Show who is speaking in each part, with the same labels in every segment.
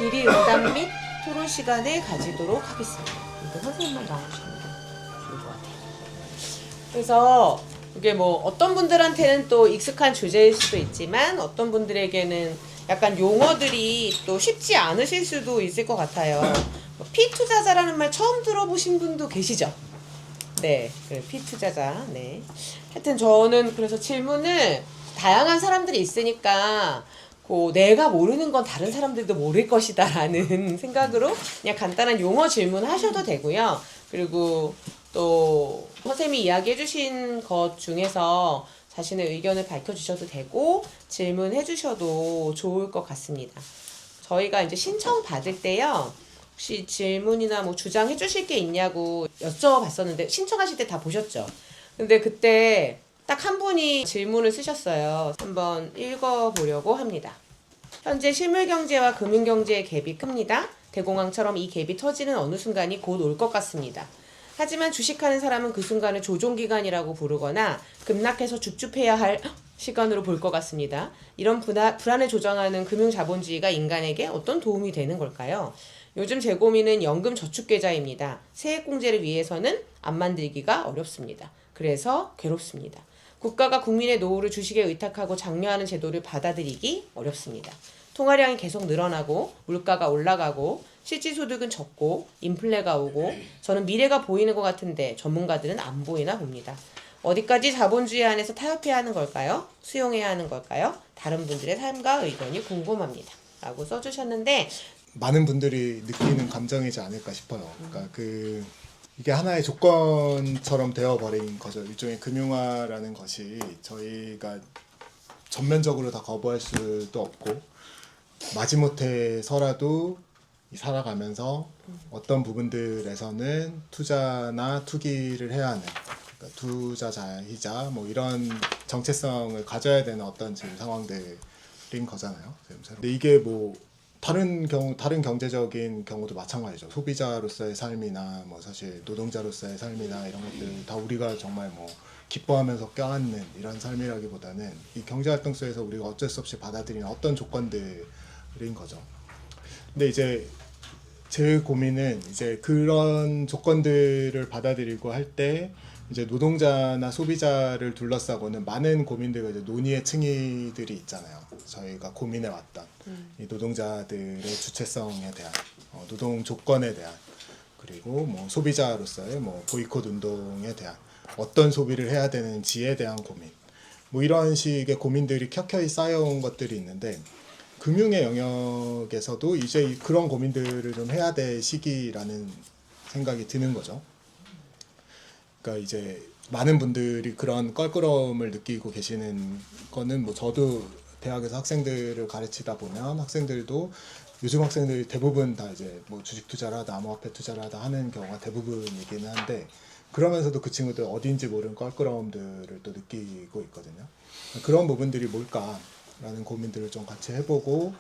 Speaker 1: 질의응답 및 토론 시간을 가지도록 하겠습니다. 이거 선생님만 나오시면 좋을 것 같아요. 그래서 이게 뭐 어떤 분들한테는 또 익숙한 주제일 수도 있지만 어떤 분들에게는 약간 용어들이 또 쉽지 않으실 수도 있을 것 같아요. 피투자자라는 말 처음 들어보신 분도 계시죠? 네, 피투자자. 네. 하여튼 저는 그래서 질문을 다양한 사람들이 있으니까 내가 모르는 건 다른 사람들도 모를 것이다 라는 생각으로 그냥 간단한 용어 질문 하셔도 되고요. 그리고 또 선생님이 이야기해 주신 것 중에서 자신의 의견을 밝혀주셔도 되고 질문해 주셔도 좋을 것 같습니다. 저희가 이제 신청 받을 때요. 혹시 질문이나 뭐 주장해 주실 게 있냐고 여쭤봤었는데 신청하실 때 다 보셨죠? 근데 그때 딱 한 분이 질문을 쓰셨어요. 한번 읽어보려고 합니다. 현재 실물경제와 금융경제의 갭이 큽니다. 대공황처럼 이 갭이 터지는 어느 순간이 곧 올 것 같습니다. 하지만 주식하는 사람은 그 순간을 조종기간이라고 부르거나 급락해서 줍줍해야 할 시간으로 볼 것 같습니다. 이런 불안을 조정하는 금융자본주의가 인간에게 어떤 도움이 되는 걸까요? 요즘 제 고민은 연금저축계좌입니다. 세액공제를 위해서는 안 만들기가 어렵습니다. 그래서 괴롭습니다. 국가가 국민의 노후를 주식에 의탁하고 장려하는 제도를 받아들이기 어렵습니다. 통화량이 계속 늘어나고 물가가 올라가고 실질소득은 적고 인플레가 오고 저는 미래가 보이는 것 같은데 전문가들은 안 보이나 봅니다. 어디까지 자본주의 안에서 타협해야 하는 걸까요? 수용해야 하는 걸까요? 다른 분들의 삶과 의견이 궁금합니다. 라고 써주셨는데
Speaker 2: 많은 분들이 느끼는 감정이지 않을까 싶어요. 그러니까 이게 하나의 조건처럼 되어버린 거죠. 일종의 금융화라는 것이 저희가 전면적으로 다 거부할 수도 없고 마지못해서라도 살아가면서 어떤 부분들에서는 투자나 투기를 해야 하는 그러니까 투자자이자 뭐 이런 정체성을 가져야 되는 어떤 지금 상황들인 거잖아요. 근데 이게 뭐 다른 경제적인 경우도 마찬가지죠. 소비자로서의 삶이나 뭐 사실 노동자로서의 삶이나 이런 것들 다 우리가 정말 뭐 기뻐하면서 껴안는 이런 삶이라기보다는 이 경제활동 속에서 우리가 어쩔 수 없이 받아들이는 어떤 조건들인 거죠. 근데 이제 제 고민은 이제 그런 조건들을 받아들이고 할 때 이제 노동자나 소비자를 둘러싸고는 많은 고민들과 이제 논의의 층위들이 있잖아요. 저희가 고민해 왔던 이 노동자들의 주체성에 대한 노동 조건에 대한 그리고 뭐 소비자로서의 뭐 보이콧 운동에 대한 어떤 소비를 해야 되는지에 대한 고민 뭐 이런 식의 고민들이 켜켜이 쌓여온 것들이 있는데 금융의 영역에서도 이제 그런 고민들을 좀 해야 될 시기라는 생각이 드는 거죠. 그러니까 이제 많은 분들이 그런 껄끄러움을 느끼고 계시는 거는 뭐 저도 대학에서 학생들을 가르치다 보면 학생들도 요즘 학생들이 대부분 다 이제 뭐 주식 투자를 하다 암호화폐 투자를 하다 하는 경우가 대부분이기는 한데 그러면서도 그 친구들 어딘지 모르는 껄끄러움들을 또 느끼고 있거든요. 그런 부분들이 뭘까라는 고민들을 좀 같이 해보고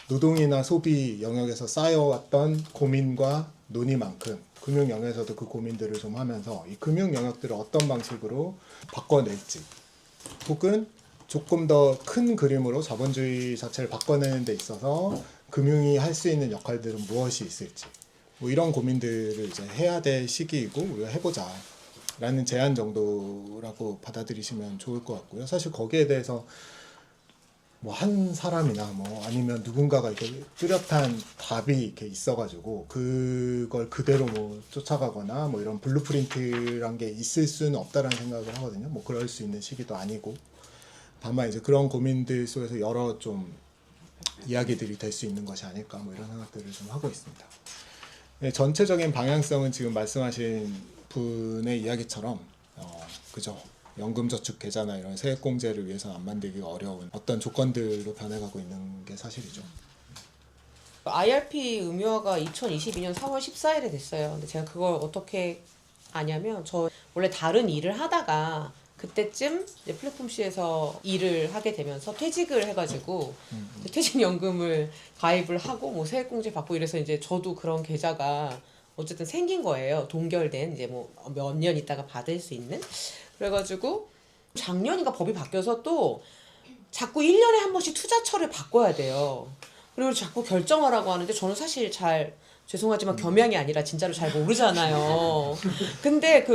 Speaker 2: 노동이나 소비 영역에서 쌓여왔던 고민과 논의만큼 금융 영역에서도 그 고민들을 좀 하면서 이 금융 영역들을 어떤 방식으로 바꿔낼지 혹은 조금 더 큰 그림으로 자본주의 자체를 바꿔내는 데 있어서 금융이 할 수 있는 역할들은 무엇이 있을지 뭐 이런 고민들을 이제 해야 될 시기이고 우리가 해보자 라는 제안 정도라고 받아들이시면 좋을 것 같고요. 사실 거기에 대해서 뭐 한 사람이나 뭐 아니면 누군가가 이렇게 뚜렷한 답이 이렇게 있어가지고 그걸 그대로 뭐 쫓아가거나 뭐 이런 블루프린트란 게 있을 수는 없다라는 생각을 하거든요. 뭐 그럴 수 있는 시기도 아니고 다만 이제 그런 고민들 속에서 여러 좀 이야기들이 될 수 있는 것이 아닐까 뭐 이런 생각들을 좀 하고 있습니다. 네, 전체적인 방향성은 지금 말씀하신 분의 이야기처럼 그죠. 연금저축 계좌나 이런 세액공제를 위해서 안 만들기가 어려운 어떤 조건들로 변해가고 있는 게 사실이죠.
Speaker 1: IRP 의무화가 2022년 4월 14일에 됐어요. 근데 제가 그걸 어떻게 아냐면 저 원래 다른 일을 하다가 그때쯤 이제 플랫폼 C에서 일을 하게 되면서 퇴직을 해가지고 퇴직연금을 가입을 하고 뭐 세액공제 받고 이래서 이제 저도 그런 계좌가 어쨌든 생긴 거예요. 동결된 이제 뭐 몇 년 있다가 받을 수 있는. 그래가지고 작년인가 법이 바뀌어서 또 자꾸 1년에 한 번씩 투자처를 바꿔야 돼요. 그리고 자꾸 결정하라고 하는데 저는 사실 잘 죄송하지만 겸양이 아니라 진짜로 잘 모르잖아요. 근데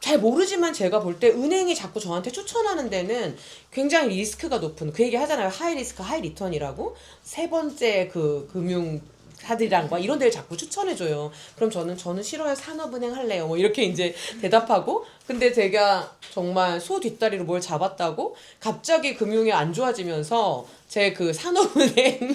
Speaker 1: 잘 모르지만 제가 볼 때 은행이 자꾸 저한테 추천하는 데는 굉장히 리스크가 높은 그 얘기 하잖아요. 하이 리스크 하이 리턴이라고 세 번째 금융 사들이랑 막 이런 데를 자꾸 추천해줘요. 그럼 저는 싫어요. 산업은행 할래요. 뭐 이렇게 이제 대답하고 근데 제가 정말 소 뒷다리로 뭘 잡았다고 갑자기 금융이 안 좋아지면서 제 산업은행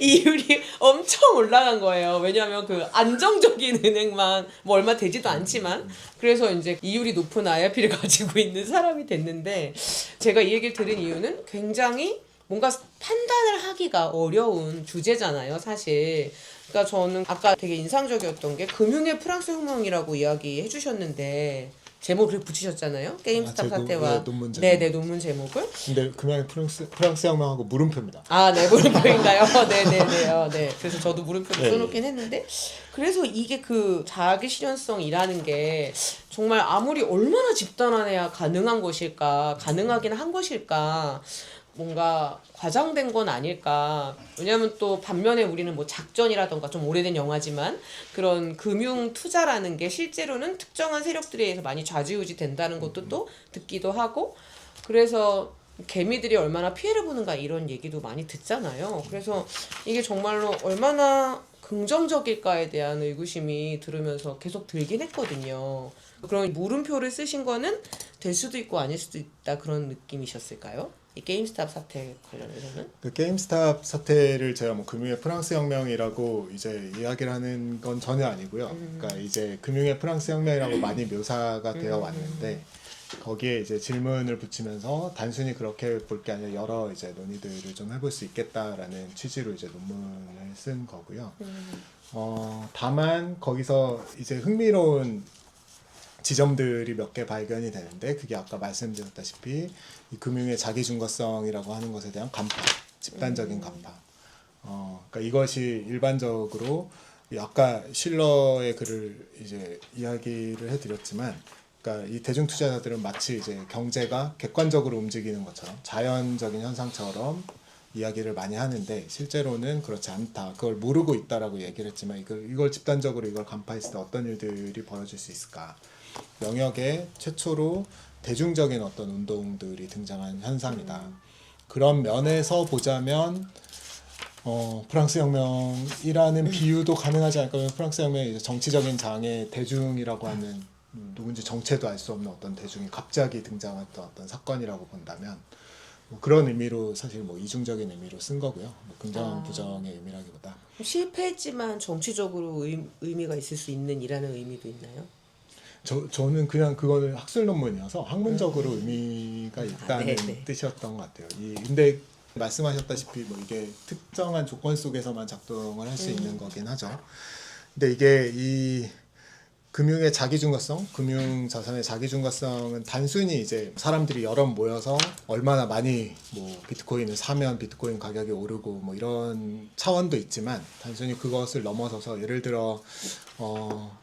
Speaker 1: 이율이 엄청 올라간 거예요. 왜냐하면 안정적인 은행만 뭐 얼마 되지도 않지만 그래서 이제 이율이 높은 IRP를 가지고 있는 사람이 됐는데 제가 이 얘기를 들은 이유는 굉장히 뭔가 판단을 하기가 어려운 주제잖아요, 사실. 그러니까 저는 아까 되게 인상적이었던 게 금융의 프랑스 혁명이라고 이야기해 주셨는데 제목을 붙이셨잖아요. 게임스탑 사태와
Speaker 2: 논문 제목.
Speaker 1: 네네 논문 제목을.
Speaker 2: 근데 금양의 프랑스 혁명하고 물음표입니다.
Speaker 1: 아, 네, 물음표인가요? 네네네요. 네. 그래서 저도 물음표를
Speaker 2: 네.
Speaker 1: 써놓긴 했는데, 그래서 이게 자기 실현성이라는 게 정말 아무리 얼마나 집단화해야 가능한 것일까, 가능하긴 한 것일까, 뭔가 과장된 건 아닐까. 왜냐면 또 반면에 우리는 뭐 작전이라던가 좀 오래된 영화지만 그런 금융 투자라는 게 실제로는 특정한 세력들에 의해서 많이 좌지우지 된다는 것도 또 듣기도 하고 그래서 개미들이 얼마나 피해를 보는가 이런 얘기도 많이 듣잖아요. 그래서 이게 정말로 얼마나 긍정적일까에 대한 의구심이 들으면서 계속 들긴 했거든요. 그럼 물음표를 쓰신 거는 될 수도 있고 아닐 수도 있다 그런 느낌이셨을까요? 이 게임스탑 사태 관련해서는?
Speaker 2: 그 게임스탑 사태를 제가 뭐 금융의 프랑스 혁명이라고 이제 이야기를 하는 건 전혀 아니고요. 그러니까 이제 금융의 프랑스 혁명이라고 많이 묘사가 되어 왔는데 거기에 이제 질문을 붙이면서 단순히 그렇게 볼 게 아니라 여러 이제 논의들을 좀 해볼 수 있겠다라는 취지로 이제 논문을 쓴 거고요. 다만 거기서 이제 흥미로운 지점들이 몇 개 발견이 되는데 그게 아까 말씀드렸다시피 이 금융의 자기준거성이라고 하는 것에 대한 간파, 집단적인 간파. 그러니까 이것이 일반적으로 아까 실러의 글을 이제 이야기를 해드렸지만, 그러니까 이 대중 투자자들은 마치 이제 경제가 객관적으로 움직이는 것처럼 자연적인 현상처럼 이야기를 많이 하는데 실제로는 그렇지 않다. 그걸 모르고 있다라고 얘기를 했지만 이걸 집단적으로 이걸 간파했을 때 어떤 일들이 벌어질 수 있을까? 영역에 최초로 대중적인 어떤 운동들이 등장한 현상이다. 그런 면에서 보자면 프랑스 혁명이라는 비유도 가능하지 않을까. 프랑스 혁명이 이제 정치적인 장애 대중이라고 하는 누군지 정체도 알 수 없는 어떤 대중이 갑자기 등장했던 어떤 사건이라고 본다면 뭐 그런 의미로 사실 뭐 이중적인 의미로 쓴 거고요. 뭐 긍정 부정의 의미라기보다
Speaker 1: 실패했지만 정치적으로 의미가 있을 수 있는 이라는 의미도 있나요?
Speaker 2: 저는 그냥 그거는 학술 논문이어서 학문적으로 의미가 있다는
Speaker 1: 네네.
Speaker 2: 뜻이었던 것 같아요. 근데 말씀하셨다시피 뭐 이게 특정한 조건 속에서만 작동을 할 수 있는 거긴 하죠. 근데 이게 이 금융의 자기준거성, 금융 자산의 자기준거성은 단순히 이제 사람들이 여럿 모여서 얼마나 많이 뭐 비트코인을 사면 비트코인 가격이 오르고 뭐 이런 차원도 있지만 단순히 그것을 넘어서서 예를 들어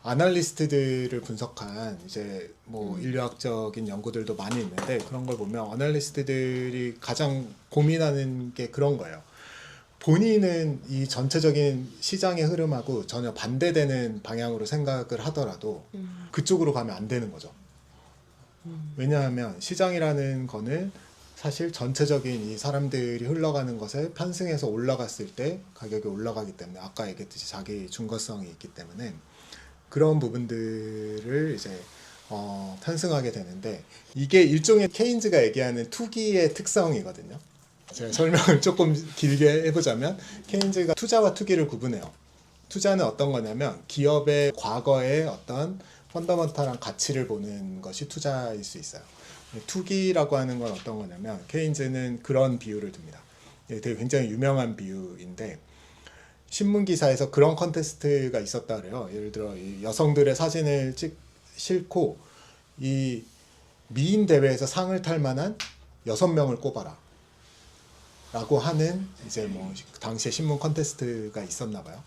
Speaker 2: 아날리스트들을 분석한 이제 뭐 인류학적인 연구들도 많이 있는데 그런 걸 보면 아날리스트들이 가장 고민하는 게 그런 거예요. 본인은 이 전체적인 시장의 흐름하고 전혀 반대되는 방향으로 생각을 하더라도 그쪽으로 가면 안 되는 거죠. 왜냐하면 시장이라는 거는 사실 전체적인 이 사람들이 흘러가는 것에 편승해서 올라갔을 때 가격이 올라가기 때문에 아까 얘기했듯이 자기 준거성이 있기 때문에 그런 부분들을 이제 편승하게 되는데 이게 일종의 케인즈가 얘기하는 투기의 특성이거든요. 제가 설명을 조금 길게 해보자면 케인즈가 투자와 투기를 구분해요. 투자는 어떤 거냐면 기업의 과거의 어떤 펀더먼탈한 가치를 보는 것이 투자일 수 있어요. 투기라고 하는 건 어떤 거냐면 케인즈는 그런 비유를 듭니다. 되게 굉장히 유명한 비유인데 신문 기사에서 그런 컨테스트가 있었다 그래요. 예를 들어 이 여성들의 사진을 싣고 이 미인 대회에서 상을 탈 만한 6명을 꼽아라. 라고 하는 이제 뭐 당시에 신문 컨테스트가 있었나 봐요.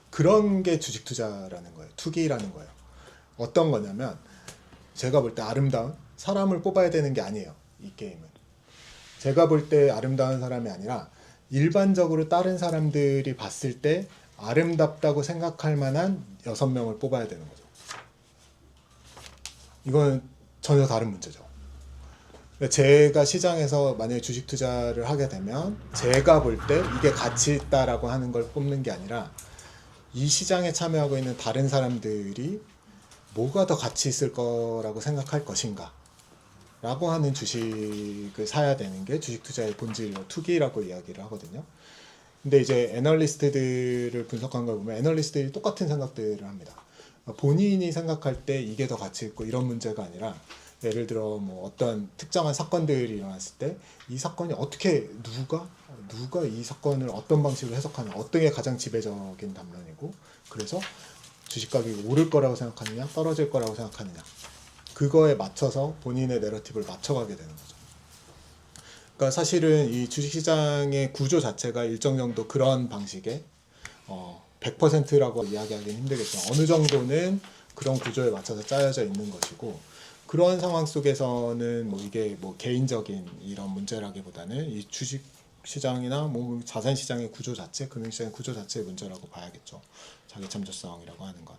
Speaker 2: 그런 게 주식 투자라는 거예요. 투기라는 거예요. 어떤 거냐면 제가 볼 때 아름다운 사람을 뽑아야 되는 게 아니에요. 이 게임은. 제가 볼 때 아름다운 사람이 아니라 일반적으로 다른 사람들이 봤을 때 아름답다고 생각할 만한 6명을 뽑아야 되는 거죠. 이건 전혀 다른 문제죠. 제가 시장에서 만약에 주식 투자를 하게 되면 제가 볼 때 이게 가치 있다라고 하는 걸 뽑는 게 아니라 이 시장에 참여하고 있는 다른 사람들이 뭐가 더 가치 있을 거라고 생각할 것인가 라고 하는 주식을 사야 되는 게 주식 투자의 본질, 투기라고 이야기를 하거든요. 근데 이제 애널리스트들을 분석한 걸 보면 애널리스트들이 똑같은 생각들을 합니다. 본인이 생각할 때 이게 더 가치 있고 이런 문제가 아니라 예를 들어 뭐 어떤 특정한 사건들이 일어났을 때 이 사건이 어떻게 누가 이 사건을 어떤 방식으로 해석하냐, 어떤 게 가장 지배적인 담론이고, 그래서 주식 가격이 오를 거라고 생각하느냐 떨어질 거라고 생각하느냐, 그거에 맞춰서 본인의 내러티브를 맞춰가게 되는 거죠. 그러니까 사실은 이 주식시장의 구조 자체가 일정 정도 그런 방식의 100%라고 이야기하기는 힘들겠지만 어느 정도는 그런 구조에 맞춰서 짜여져 있는 것이고, 그런 상황 속에서는 뭐 이게 뭐 개인적인 이런 문제라기보다는 이 주식 시장이나 뭐 자산 시장의 구조 자체, 금융 시장의 구조 자체의 문제라고 봐야겠죠. 자기 참조성이라고 하는 건.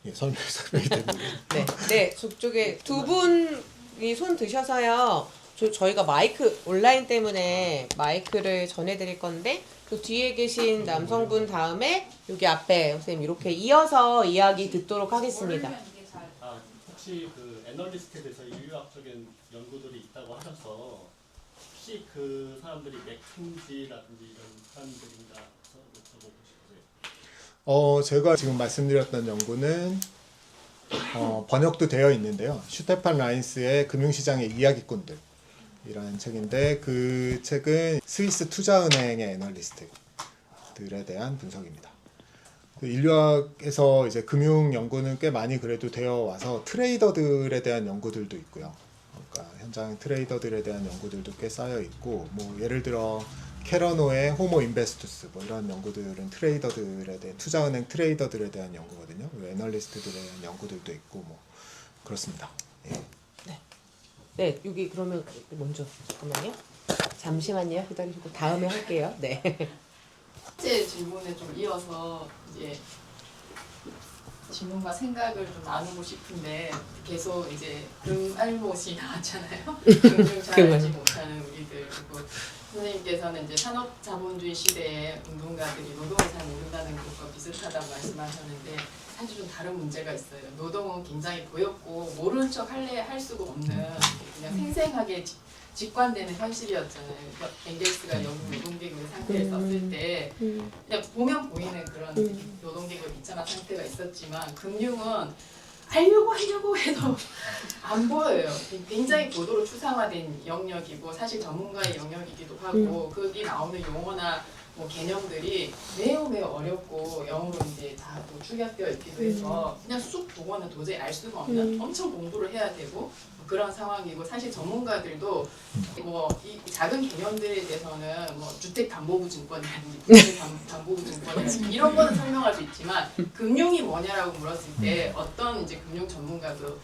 Speaker 2: 예, 설명이 됐는데.
Speaker 1: 네, 저쪽에 두 분이 손 드셔서요. 저희가 마이크 온라인 때문에 마이크를 전해드릴 건데 그 뒤에 계신 남성분 다음에 여기 앞에 선생님 이렇게 이어서 이야기 듣도록 하겠습니다.
Speaker 3: 혹시 그 애널리스트에 대해서 인류학적인 연구들이 있다고 하셔서 혹시 그 사람들이 맥킨지라든지 이런 사람들인가 여쭤보고 싶으세요?
Speaker 2: 제가 지금 말씀드렸던 연구는 번역도 되어 있는데요. 슈테판 라인스의 금융시장의 이야기꾼들 이라는 책인데, 그 책은 스위스 투자은행의 애널리스트들에 대한 분석입니다. 그 인류학에서 이제 금융 연구는 꽤 많이 그래도 되어 와서 트레이더들에 대한 연구들도 있고요. 그러니까 현장 트레이더들에 대한 연구들도 꽤 쌓여 있고, 뭐 예를 들어 캐러노의 호모 인베스투스 뭐 이런 연구들은 트레이더들에 대한, 투자은행 트레이더들에 대한 연구거든요. 애널리스트들에 대한 연구들도 있고 뭐 그렇습니다. 예.
Speaker 1: 네, 여기 그러면 먼저 잠깐만요. 잠시만요. 기다리시고 다음에 할게요. 네.
Speaker 4: 첫째 질문에 좀 이어서 이제 질문과 생각을 좀 나누고 싶은데, 계속 이제 금알못이 나왔잖아요. 금융 잘 알지 못하는 우리들. 그리고 선생님께서는 이제 산업자본주의 시대에 운동가들이 노동을 잘 모른다는 것과 비슷하다고 말씀하셨는데, 사실 좀 다른 문제가 있어요. 노동은 굉장히 보였고 모르는 척 할 수가 없는 그냥 생생하게 직관되는 현실이었잖아요. 엥겔스가 영국 노동계급의 상태를 썼을 때 그냥 보면 보이는 그런 노동계급 비참한 상태가 있었지만, 금융은 하려고 해도 안 보여요. 굉장히 고도로 추상화된 영역이고 사실 전문가의 영역이기도 하고, 거기 나오는 용어나 뭐 개념들이 매우 어렵고 영어로 이제 다 또 축약되어 있기도 해서 그냥 쑥 보고는 도저히 알 수가 없는, 엄청 공부를 해야 되고 뭐 그런 상황이고, 사실 전문가들도 뭐 이 작은 개념들에 대해서는 뭐 주택담보부증권이라든지 부동산담보부증권이라든지 이런 거는 설명할 수 있지만, 금융이 뭐냐라고 물었을 때 어떤 이제 금융 전문가도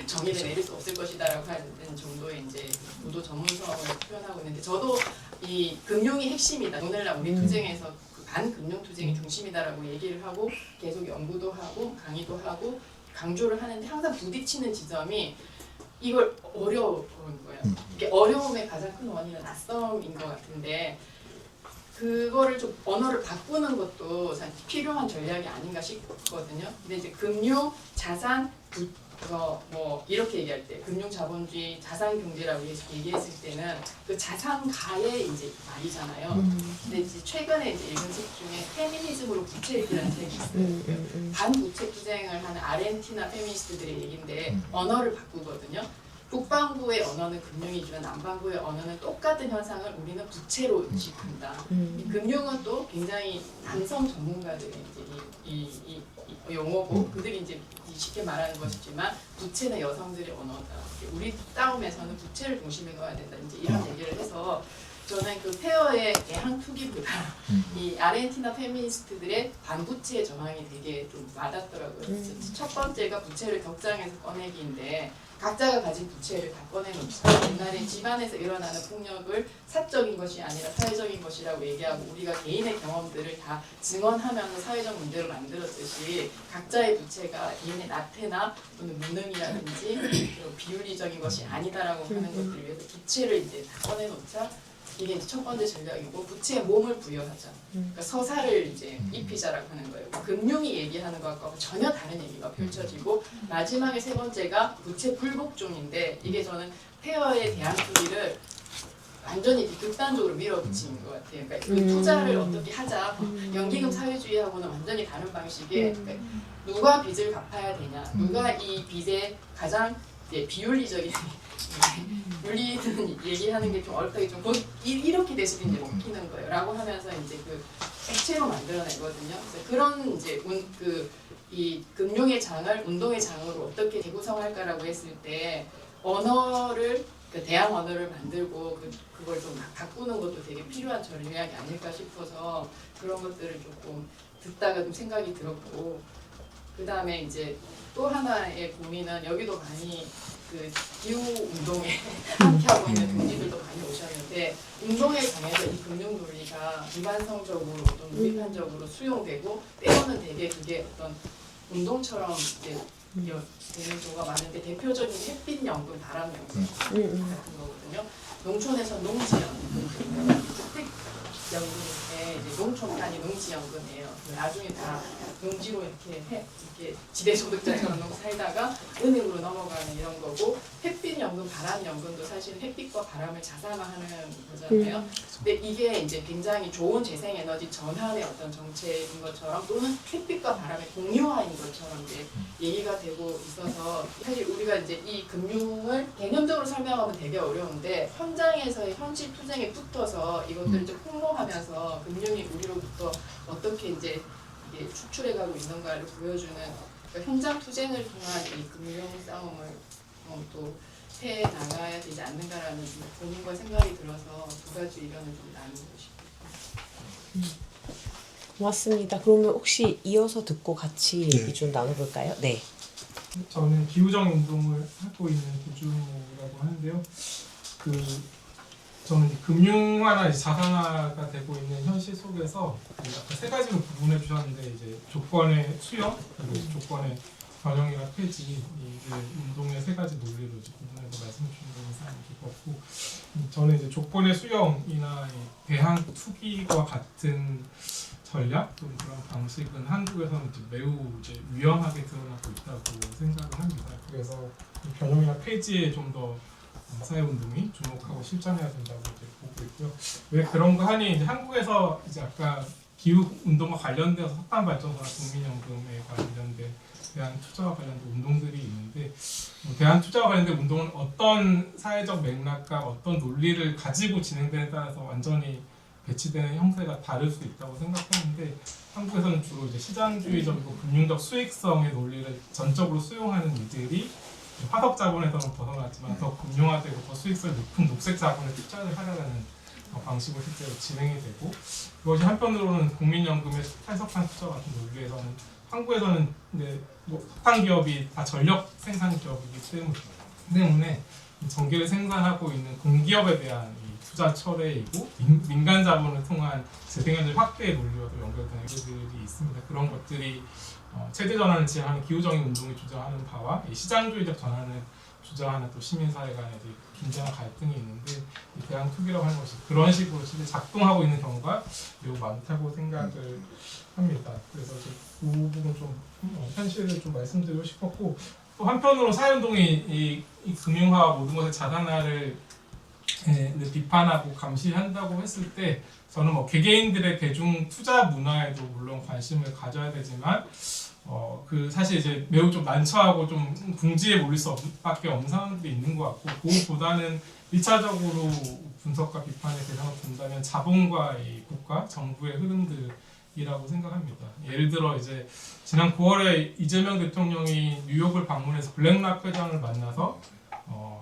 Speaker 4: 정의를 내릴 수 없을 것이다라고 하는 정도의 이제 고도 전문성을 표현하고 있는데, 저도 이 금융이 핵심이다, 오늘날 우리 투쟁에서 그 반금융 투쟁이 중심이다라고 얘기를 하고 계속 연구도 하고 강의도 하고 강조를 하는데, 항상 부딪히는 지점이 이걸 어려운 거예요. 이게 어려움의 가장 큰 원인은 낯섦인 것 같은데, 그거를 좀 언어를 바꾸는 것도 필요한 전략이 아닌가 싶거든요. 근데 이제 금융, 자산, 뭐 이렇게 얘기할 때 금융 자본주의, 자산 경제라고 얘기했을 때는 그 자산가의 이제 말이잖아요. 근데 이제 최근에 이제 읽은 책 중에 페미니즘으로 부채이라는 책이 있어요. 반부채 투쟁을 하는 아르헨티나 페미니스트들의 얘기인데 언어를 바꾸거든요. 북반구의 언어는 금융이지만 남반구의 언어는 똑같은 현상을 우리는 부채로 짚는다. 금융은 또 굉장히 남성 전문가들의 이제 이 용어고, 그들이 이제 쉽게 말하는 것이지만 부채는 여성들의 언어다. 우리 싸움에서는 부채를 중심에 둬야 된다. 이제 이런 얘기를 해서, 저는 그 페어의 애항 투기보다 이 아르헨티나 페미니스트들의 반부채 저항이 되게 좀 와닿더라고요. 첫 번째가 부채를 격장에서 꺼내기인데, 각자가 가진 부채를 다 꺼내놓자. 옛날에 집안에서 일어나는 폭력을 사적인 것이 아니라 사회적인 것이라고 얘기하고 우리가 개인의 경험들을 다 증언하면서 사회적 문제를 만들었듯이 각자의 부채가 개인의 나태나 또는 무능이라든지 비윤리적인 것이 아니다라고 하는 것들을 위해서 부채를 이제 다 꺼내놓자. 이게 이제 첫 번째 전략이고 부채에 몸을 부여하자. 그러니까 서사를 이제 입히자라고 하는 거예요. 금융이 얘기하는 것과 전혀 다른 얘기가 펼쳐지고 마지막에 세 번째가 부채 불복종인데 이게 저는 폐허에 대한 투기를 완전히 극단적으로 밀어붙이는 것 같아요. 그러니까 그 투자를 어떻게 하자. 연기금 사회주의하고는 완전히 다른 방식의 그러니까 누가 빚을 갚아야 되냐, 누가 이 빚에 가장 이제 비윤리적인 윤리는 얘기하는 게 좀 어렵다기 좀 이렇게 돼서 이제 먹히는 거예요. 라고 하면서 이제 그 액체로 만들어내거든요. 그래서 그런 이제 이 금융의 장을 운동의 장으로 어떻게 재구성할까라고 했을 때 언어를 그 대항 언어를 만들고 그걸 좀 바꾸는 것도 되게 필요한 전략이 아닐까 싶어서 그런 것들을 조금 듣다가 좀 생각이 들었고 그 다음에 이제 또 하나의 고민은 여기도 많이 그 기후 운동에 함께하고 있는 동지들도 많이 오셨는데 운동의 장에서 이 금융 논리가 비반성적으로 또는 무비판적으로 수용되고 때로는 되게 그게 어떤 운동처럼 이제 되는 경우가 많은데 대표적인 햇빛 연금, 바람 연금 같은 거거든요. 농촌에서 농지연금, 주택 연금인데 이제 농촌판이 농지연금이에요. 나중에 다 농지로 이렇게 지대소득자처럼 살다가 은행으로 넘어가는 이런 거고 햇빛 연금, 바람 연금도 사실 햇빛과 바람을 자산화하는 거잖아요. 근데 이게 이제 굉장히 좋은 재생에너지 전환의 어떤 정책인 것처럼 또는 햇빛과 바람의 공유화인 것처럼 이제 얘기가 되고 있어서 사실 우리가 이제 이 금융을 개념적으로 설명하면 되게 어려운데 현장에서의 현실 투쟁에 붙어서 이것들을 이제 폭로하면서 금융이 우리로부터 어떻게 이제 추출해가고 있는가를 보여주는 그러니까 현장 투쟁을 통한 이 금융 싸움을 또 해 나가야 되지 않는가라는 고민과 생각이 들어서 두 가지 의견을 좀 나누고 싶어요.
Speaker 1: 고맙습니다. 그러면 혹시 이어서 듣고 같이 얘기 좀 나눠볼까요? 네.
Speaker 5: 저는 기후적 운동을 하고 있는 도준호라고 하는데요. 저는 이제 금융화나 이제 자산화가 되고 있는 현실 속에서 아까 세 가지로 구분해 주셨는데 이제 조건의 수용 그리고 조건의 변형이나 폐지 이제 운동의 세 가지 논리로 이제 구분해서 말씀해 주신 거 인상이 깊었고 저는 이제 조건의 수용이나 대항 투기와 같은 전략 또는 그런 방식은 한국에서는 이제 매우 이제 위험하게 드러나고 있다고 생각을 합니다. 그래서 변형이나 폐지에 좀 더 사회운동이 주목하고 실천해야 된다고 이제 보고 있고요. 왜 그런가 하니 이제 한국에서 이제 아까 기후 운동과 관련돼서 석탄 발전소나 국민연금에 관련된 대한 투자와 관련된 운동들이 있는데 대한 투자와 관련된 운동은 어떤 사회적 맥락과 어떤 논리를 가지고 진행되는 따라서 완전히 배치되는 형태가 다를 수 있다고 생각하는데 한국에서는 주로 이제 시장주의적이고 금융적 수익성의 논리를 전적으로 수용하는 이들이 화석 자본에서는 벗어났지만 더 금융화되고 더 수익성이 높은 녹색 자본에 투자를 하려는 방식으로 실제로 진행이 되고 그것이 한편으로는 국민연금의 탈석탄 투자 같은 논리에서는 한국에서는 이제 석탄 기업이 다 전력 생산 기업이기 때문에 전기를 생산하고 있는 공기업에 대한 투자 철회이고 민간 자본을 통한 재생에너지 확대의 논리와도 연결된 일들이 있습니다. 그런 것들이 체제 전환을 지향하는 기후정의 운동이 주장하는 바와 이 시장주의적 전환을 주장하는 또 시민사회 간의 긴장과 갈등이 있는데 이 대항 투기라고 하는 것이 그런 식으로 실제 작동하고 있는 경우가 매우 많다고 생각을 합니다. 그래서 그 부분 좀 현실을 좀 말씀드리고 싶었고 또 한편으로 사회운동이 이 금융화와 모든 것의 자산화를 비판하고 감시한다고 했을 때 저는 개개인들의 대중 투자 문화에도 물론 관심을 가져야 되지만 그 사실 이제 매우 좀 난처하고 좀 궁지에 몰릴 수밖에 없는 상황들이 있는 것 같고 그것보다는 1차적으로 분석과 비판의 대상을 본다면 자본과 이 국가, 정부의 흐름들이라고 생각합니다. 예를 들어 이제 지난 9월에 이재명 대통령이 뉴욕을 방문해서 블랙락 회장을 만나서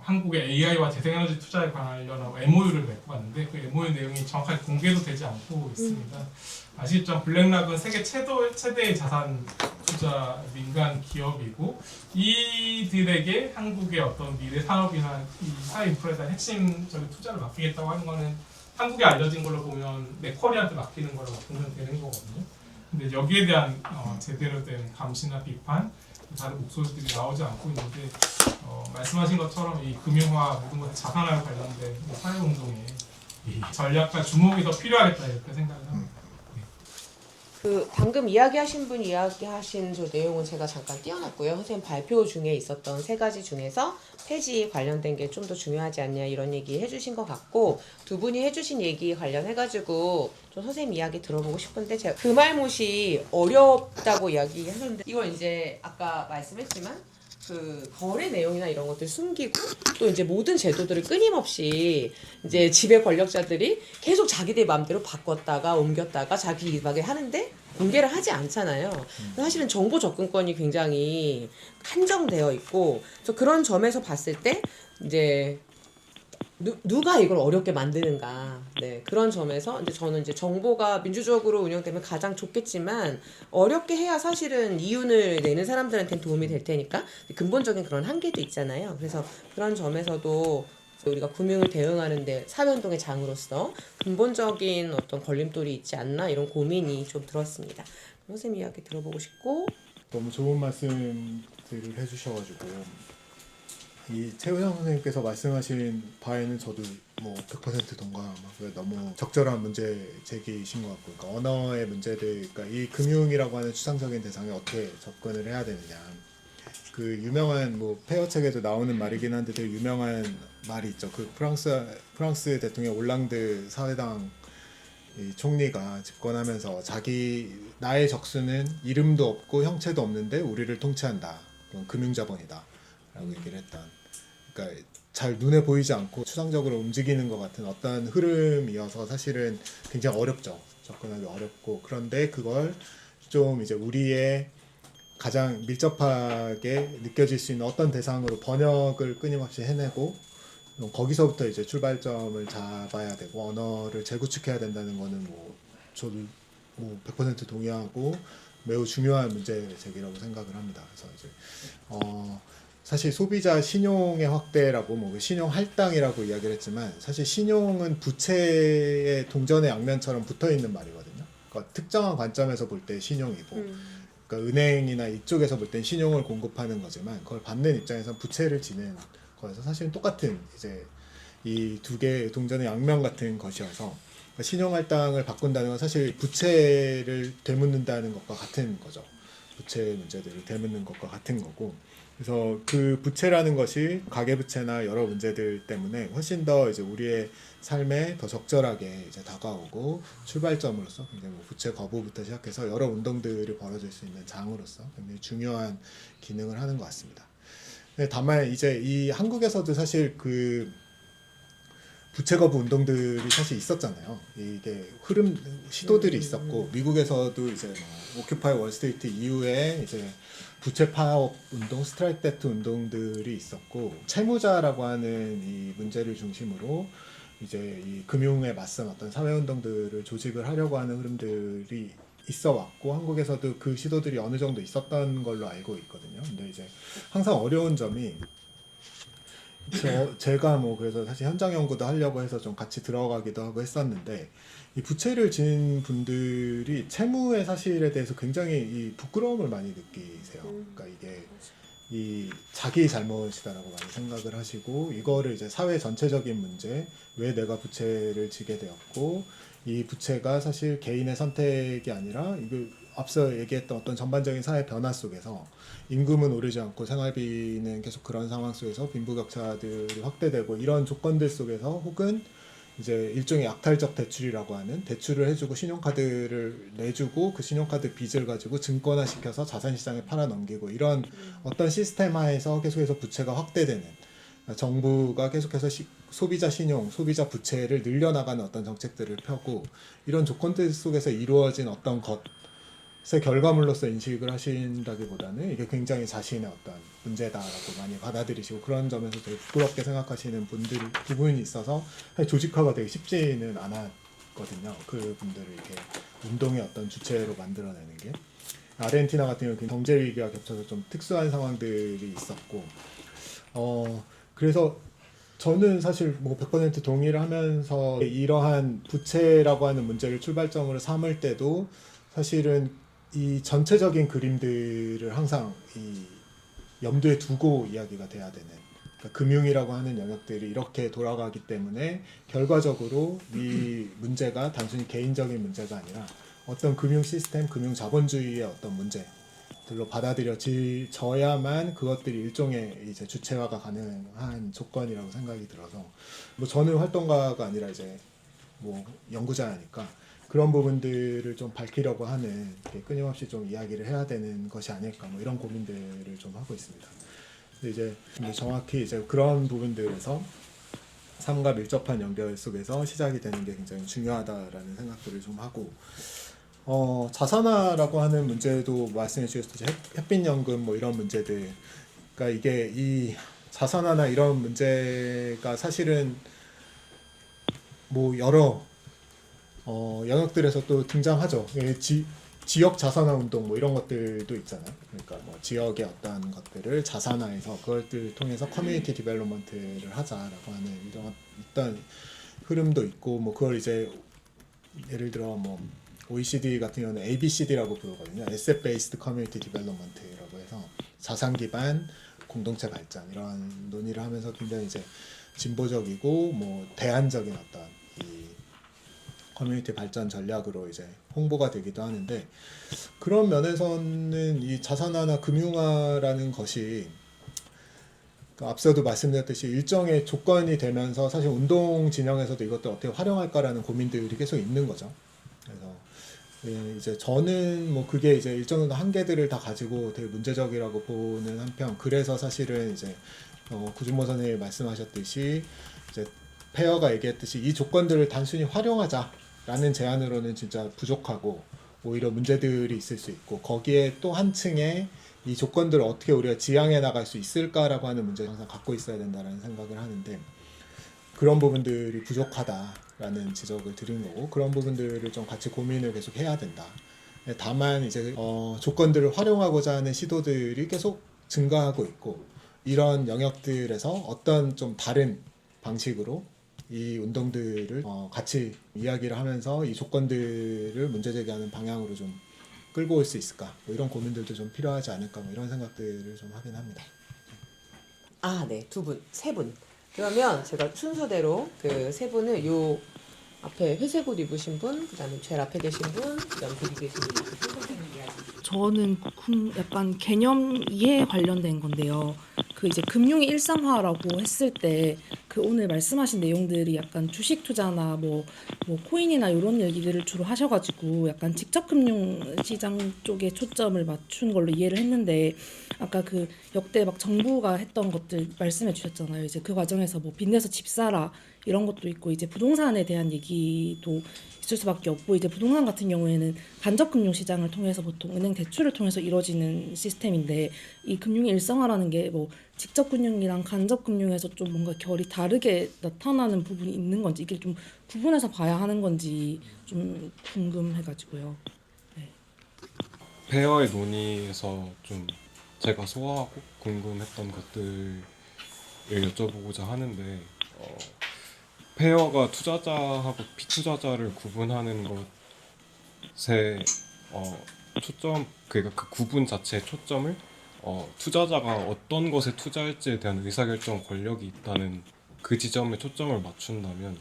Speaker 5: 한국의 AI와 재생에너지 투자에 관련하고 MOU를 맺고 왔는데 그 MOU 내용이 정확하게 공개도 되지 않고 있습니다. 아시겠지만 블랙락은 세계 최대의 자산 투자 민간 기업이고 이들에게 한국의 어떤 미래 산업이나 이 사회 인프라에 대한 핵심적인 투자를 맡기겠다고 하는 거는 한국에 알려진 걸로 보면 맥쿼리한테 맡기는 거라고 보면 되는 거거든요. 근데 여기에 대한 제대로 된 감시나 비판, 다른 목소리들이 나오지 않고 있는데 말씀하신 것처럼 이 금융화 모든 것 자산화와 관련된 사회운동에 이 전략과 주목이 더 필요하겠다 이렇게 생각을 합니다.
Speaker 1: 그 방금 이야기하신 분 이야기하신 저 내용은 제가 잠깐 띄워놨고요. 선생님 발표 중에 있었던 세 가지 중에서 폐지 관련된 게 좀 더 중요하지 않냐 이런 얘기 해주신 것 같고 두 분이 해주신 얘기 관련해가지고 좀 선생님 이야기 들어보고 싶은데 제가 그 말못이 어렵다고 이야기하셨는데 이걸 이제 아까 말씀했지만 그 거래 내용이나 이런 것들 숨기고 또 이제 모든 제도들을 끊임없이 이제 지배 권력자들이 계속 자기들 마음대로 바꿨다가 옮겼다가 자기 이박에 하는데 공개를 하지 않잖아요. 사실은 정보 접근권이 굉장히 한정되어 있고 그래서 그런 점에서 봤을 때 이제 누가 이걸 어렵게 만드는가. 네, 그런 점에서 이제 저는 이제 정보가 민주적으로 운영되면 가장 좋겠지만 어렵게 해야 사실은 이윤을 내는 사람들한테는 도움이 될 테니까 근본적인 그런 한계도 있잖아요. 그래서 그런 점에서도 우리가 금융을 대응하는데 사회운동의 장으로서 근본적인 어떤 걸림돌이 있지 않나 이런 고민이 좀 들었습니다. 선생님 이야기 들어보고 싶고
Speaker 2: 너무 좋은 말씀들을 해주셔가지고 이 최우영 선생님께서 말씀하신 바에는 저도 뭐 100% 동감하고요. 너무 적절한 문제 제기이신 것 같고, 그러니까 언어의 문제들, 그러니까 이 금융이라고 하는 추상적인 대상에 어떻게 접근을 해야 되느냐. 그 유명한 뭐 페어 책에도 나오는 말이긴 한데 되게 유명한 말이 있죠. 그 프랑스 대통령 올랑드 사회당 이 총리가 집권하면서 나의 적수는 이름도 없고 형체도 없는데 우리를 통치한다. 그건 금융자본이다. 라고 얘기를 했던. 그러니까 잘 눈에 보이지 않고 추상적으로 움직이는 것 같은 어떤 흐름이어서 사실은 굉장히 어렵죠. 접근하기 어렵고 그런데 그걸 좀 이제 우리의 가장 밀접하게 느껴질 수 있는 어떤 대상으로 번역을 끊임없이 해내고 거기서부터 이제 출발점을 잡아야 되고 언어를 재구축해야 된다는 거는 뭐 저도 뭐 100% 동의하고 매우 중요한 문제 제기라고 생각을 합니다. 그래서 이제 사실 소비자 신용의 확대라고 뭐 신용 할당이라고 이야기를 했지만 사실 신용은 부채의 동전의 양면처럼 붙어 있는 말이거든요. 그러니까 특정한 관점에서 볼 때 신용이고 그러니까 은행이나 이쪽에서 볼 땐 신용을 공급하는 거지만 그걸 받는 입장에서는 부채를 지는 거여서 사실은 똑같은 이제 이 두 개의 동전의 양면 같은 것이어서 그러니까 신용 할당을 바꾼다는 건 사실 부채를 되묻는다는 것과 같은 거죠. 부채 문제들을 되묻는 것과 같은 거고 그래서 그 부채라는 것이 가계부채나 여러 문제들 때문에 훨씬 더 이제 우리의 삶에 더 적절하게 이제 다가오고 출발점으로서 굉장히 뭐 부채 거부부터 시작해서 여러 운동들이 벌어질 수 있는 장으로서 굉장히 중요한 기능을 하는 것 같습니다. 다만 이제 이 한국에서도 사실 그 부채 거부 운동들이 사실 있었잖아요. 이게 시도들이 있었고 미국에서도 이제 뭐 오큐파이 월스트리트 이후에 이제 부채 파업 운동, 스트라이크 대트 운동들이 있었고 채무자라고 하는 이 문제를 중심으로 이제 이 금융에 맞선 어떤 사회 운동들을 조직을 하려고 하는 흐름들이 있어 왔고 한국에서도 그 시도들이 어느 정도 있었던 걸로 알고 있거든요. 근데 이제 항상 어려운 점이 제가 뭐 그래서 사실 현장 연구도 하려고 해서 좀 같이 들어가기도 하고 했었는데 이 부채를 지닌 분들이 채무의 사실에 대해서 굉장히 이 부끄러움을 많이 느끼세요. 그러니까 이게 이 자기 잘못이다라고 많이 생각을 하시고 이거를 이제 사회 전체적인 문제, 왜 내가 부채를 지게 되었고 이 부채가 사실 개인의 선택이 아니라 이거 앞서 얘기했던 어떤 전반적인 사회 변화 속에서 임금은 오르지 않고 생활비는 계속 그런 상황 속에서 빈부격차들이 확대되고 이런 조건들 속에서 혹은 이제 일종의 약탈적 대출이라고 하는 대출을 해주고 신용카드를 내주고 그 신용카드 빚을 가지고 증권화시켜서 자산시장에 팔아넘기고 이런 어떤 시스템 하에서 계속해서 부채가 확대되는 정부가 계속해서 소비자 신용, 소비자 부채를 늘려나가는 어떤 정책들을 펴고 이런 조건들 속에서 이루어진 어떤 것의 결과물로서 인식을 하신다기보다는 이게 굉장히 자신의 어떤 문제다라고 많이 받아들이시고 그런 점에서 되게 부끄럽게 생각하시는 부분이 있어서 조직화가 되게 쉽지는 않았거든요. 그 분들을 이렇게 운동의 어떤 주체로 만들어내는 게. 아르헨티나 같은 경우는 경제 위기가 겹쳐서 좀 특수한 상황들이 있었고, 그래서 저는 사실 뭐 100% 동의를 하면서 이러한 부채라고 하는 문제를 출발점으로 삼을 때도 사실은 이 전체적인 그림들을 항상 이 염두에 두고 이야기가 돼야 되는, 그러니까 금융이라고 하는 영역들이 이렇게 돌아가기 때문에 결과적으로 이 문제가 단순히 개인적인 문제가 아니라 어떤 금융 시스템, 금융 자본주의의 어떤 문제들로 받아들여져야만 그것들이 일종의 이제 주체화가 가능한 조건이라고 생각이 들어서, 뭐 저는 활동가가 아니라 이제 뭐 연구자니까 그런 부분들을 좀 밝히려고 하는, 끊임없이 좀 이야기를 해야 되는 것이 아닐까, 뭐 이런 고민들을 좀 하고 있습니다. 근데 정확히 이제 그런 부분들에서 삶과 밀접한 연결 속에서 시작이 되는 게 굉장히 중요하다라는 생각들을 좀 하고, 자산화라고 하는 문제도 말씀해 주셨듯이 햇빛연금 뭐 이런 문제들, 그러니까 이게 이 자산화나 이런 문제가 사실은 뭐 여러 영역들에서 또 등장하죠. 지역 자산화 운동 뭐 이런 것들도 있잖아요. 그러니까 뭐 지역의 어떤 것들을 자산화해서 그것들을 통해서 커뮤니티 디벨롭먼트를 하자라고 하는 이런 어떤 흐름도 있고, 뭐 그걸 이제 예를 들어 뭐 OECD 같은 경우는 ABCD라고 부르거든요. Asset Based Community Development라고 해서 자산 기반 공동체 발전, 이런 논의를 하면서 굉장히 이제 진보적이고 뭐 대안적인 어떤 이 커뮤니티 발전 전략으로 이제 홍보가 되기도 하는데, 그런 면에서는 이 자산화나 금융화라는 것이 앞서도 말씀드렸듯이 일정의 조건이 되면서 사실 운동 진영에서도 이것들 어떻게 활용할까라는 고민들이 계속 있는 거죠. 그래서 이제 저는 뭐 그게 이제 일정 정도 한계들을 다 가지고 되게 문제적이라고 보는 한편, 그래서 사실은 이제 구준모 선생님이 말씀하셨듯이 이제 페어가 얘기했듯이 이 조건들을 단순히 활용하자라는 제안으로는 진짜 부족하고 오히려 문제들이 있을 수 있고, 거기에 또 한층의 이 조건들을 어떻게 우리가 지향해 나갈 수 있을까라고 하는 문제를 항상 갖고 있어야 된다라는 생각을 하는데, 그런 부분들이 부족하다라는 지적을 드린 거고, 그런 부분들을 좀 같이 고민을 계속 해야 된다. 다만 이제 조건들을 활용하고자 하는 시도들이 계속 증가하고 있고, 이런 영역들에서 어떤 좀 다른 방식으로 이 운동들을 같이 이야기를 하면서 이 조건들을 문제제기하는 방향으로 좀 끌고 올 수 있을까, 뭐 이런 고민들도 좀 필요하지 않을까, 뭐 이런 생각들을 좀 하긴 합니다.
Speaker 1: 네, 세 분. 그러면 제가 순서대로 그 세 분을 요 앞에 회색 옷 입으신 분, 그다음에 제일 앞에 계신 분, 그다음 뒤에 계신 분, 이렇게 선생님 이야기.
Speaker 6: 저는 약간 개념 이해에 관련된 건데요. 그 이제 금융의 일상화라고 했을 때 그 오늘 말씀하신 내용들이 약간 주식 투자나 뭐 코인이나 이런 얘기들을 주로 하셔가지고 약간 직접 금융 시장 쪽에 초점을 맞춘 걸로 이해를 했는데, 아까 그 역대 막 정부가 했던 것들 말씀해 주셨잖아요. 이제 그 과정에서 뭐 빚내서 집 사라 이런 것도 있고, 이제 부동산에 대한 얘기도 있을 수밖에 없고, 이제 부동산 같은 경우에는 간접 금융 시장을 통해서 보통 은행 대출을 통해서 이루어지는 시스템인데, 이 금융의 일상화라는 게 뭐 직접 금융이랑 간접 금융에서 좀 뭔가 결이 다르게 나타나는 부분이 있는 건지, 이게 좀 구분해서 봐야 하는 건지 좀 궁금해가지고요. 네.
Speaker 7: 페어의 논의에서 좀 제가 소화하고 궁금했던 것들을 여쭤보고자 하는데, 페어가 투자자하고 피투자자를 구분하는 것에 초점, 그러니까 그 구분 자체의 초점을 투자자가 어떤 것에 투자할지에 대한 의사결정 권력이 있다는 그 지점에 초점을 맞춘다면,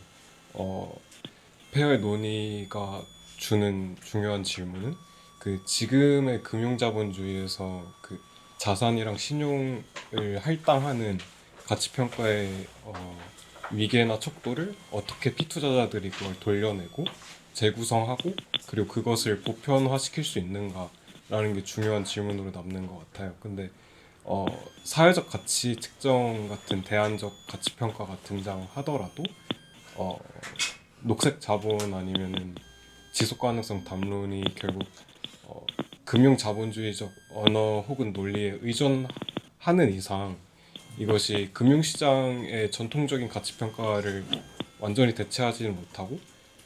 Speaker 7: 페어의 논의가 주는 중요한 질문은 그 지금의 금융자본주의에서 그 자산이랑 신용을 할당하는 가치평가의 위계나 척도를 어떻게 피투자자들이 그걸 돌려내고 재구성하고 그리고 그것을 보편화시킬 수 있는가라는 게 중요한 질문으로 남는 것 같아요. 근데 사회적 가치 측정 같은 대안적 가치평가가 등장하더라도 녹색 자본 아니면은 지속가능성 담론이 결국 금융 자본주의적 언어 혹은 논리에 의존하는 이상 이것이 금융시장의 전통적인 가치평가를 완전히 대체하지는 못하고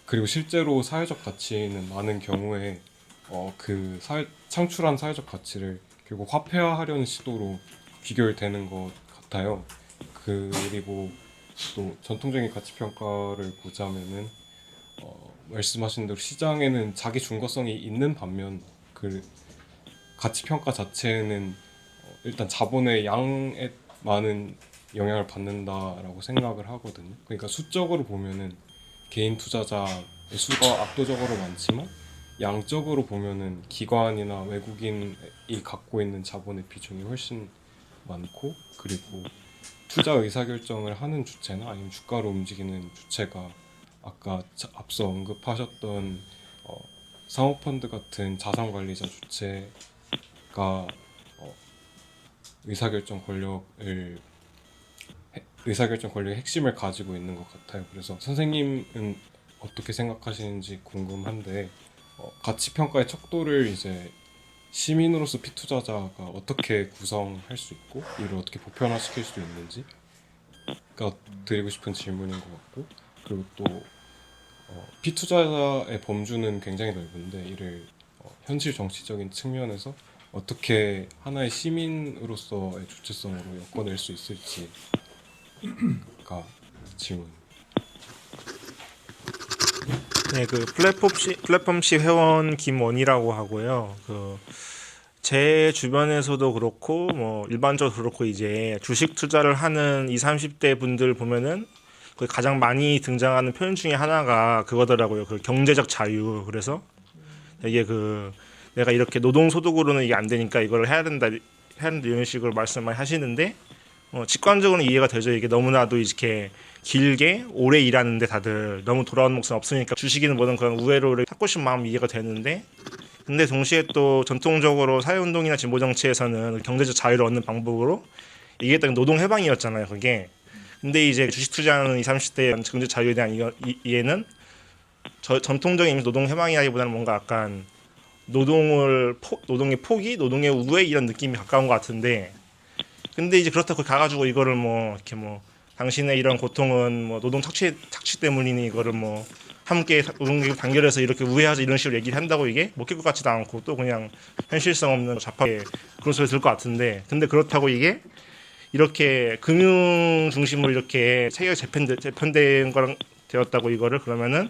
Speaker 7: 그리고 실제로 사회적 가치는 많은 경우에 창출한 사회적 가치를 결국 화폐화하려는 시도로 귀결되는 것 같아요. 그리고 또 전통적인 가치 평가를 보자면은 말씀하신 대로 시장에는 자기 중거성이 있는 반면 그 가치 평가 자체는 일단 자본의 양에 많은 영향을 받는다라고 생각을 하거든요. 그러니까 수적으로 보면은 개인 투자자의 수가 압도적으로 많지만 양적으로 보면은 기관이나 외국인이 갖고 있는 자본의 비중이 훨씬 많고, 그리고 투자 의사결정을 하는 주체나 아니면 주가로 움직이는 주체가 아까 앞서 언급하셨던 사모펀드 같은 자산관리자 주체가 의사결정 권력의 핵심을 가지고 있는 것 같아요. 그래서 선생님은 어떻게 생각하시는지 궁금한데 가치평가의 척도를 이제 시민으로서 피투자자가 어떻게 구성할 수 있고 이를 어떻게 보편화시킬 수 있는지가 드리고 싶은 질문인 것 같고, 그리고 또 피투자자의 범주는 굉장히 넓은데 이를 현실 정치적인 측면에서 어떻게 하나의 시민으로서의 주체성으로 엮어낼 수 있을지가 질문.
Speaker 8: 네, 그 플랫폼C 회원 김원이라고 하고요. 제 주변에서도 그렇고 뭐 일반적으로 그렇고 이제 주식 투자를 하는 20, 30대 분들 보면은 거의 가장 많이 등장하는 표현 중에 하나가 그거더라고요. 그 경제적 자유. 그래서 이게 내가 이렇게 노동 소득으로는 이게 안 되니까 이걸 해야 된다 이런 식으로 말씀을 많이 하시는데 직관적으로는 이해가 되죠. 이게 너무나도 이렇게 길게 오래 일하는데 다들 너무 돌아오는 목숨 없으니까 주식이든 뭐든 그런 우회로를 찾고 싶은 마음 이해가 되는데, 근데 동시에 또 전통적으로 사회운동이나 진보정치에서는 경제적 자유를 얻는 방법으로 이게 딱 노동 해방이었잖아요. 그게. 근데 이제 주식 투자하는 20, 30대의 경제 자유에 대한 이해는 전통적인 노동 해방이라기보다는 뭔가 약간 노동의 포기, 노동의 우회 이런 느낌이 가까운 것 같은데, 근데 이제 그렇다고 가가지고 이거를 이렇게 당신의 이런 고통은 노동 착취 때문이니 이거를 함께 노동계급 단결해서 이렇게 우회하자 이런 식으로 얘기를 한다고 이게 먹힐 것 같지도 않고 또 그냥 현실성 없는 잡하게 그런 소리 들을 것 같은데, 근데 그렇다고 이게 이렇게 금융 중심으로 이렇게 체계가 재편된 거랑 되었다고 이거를 그러면은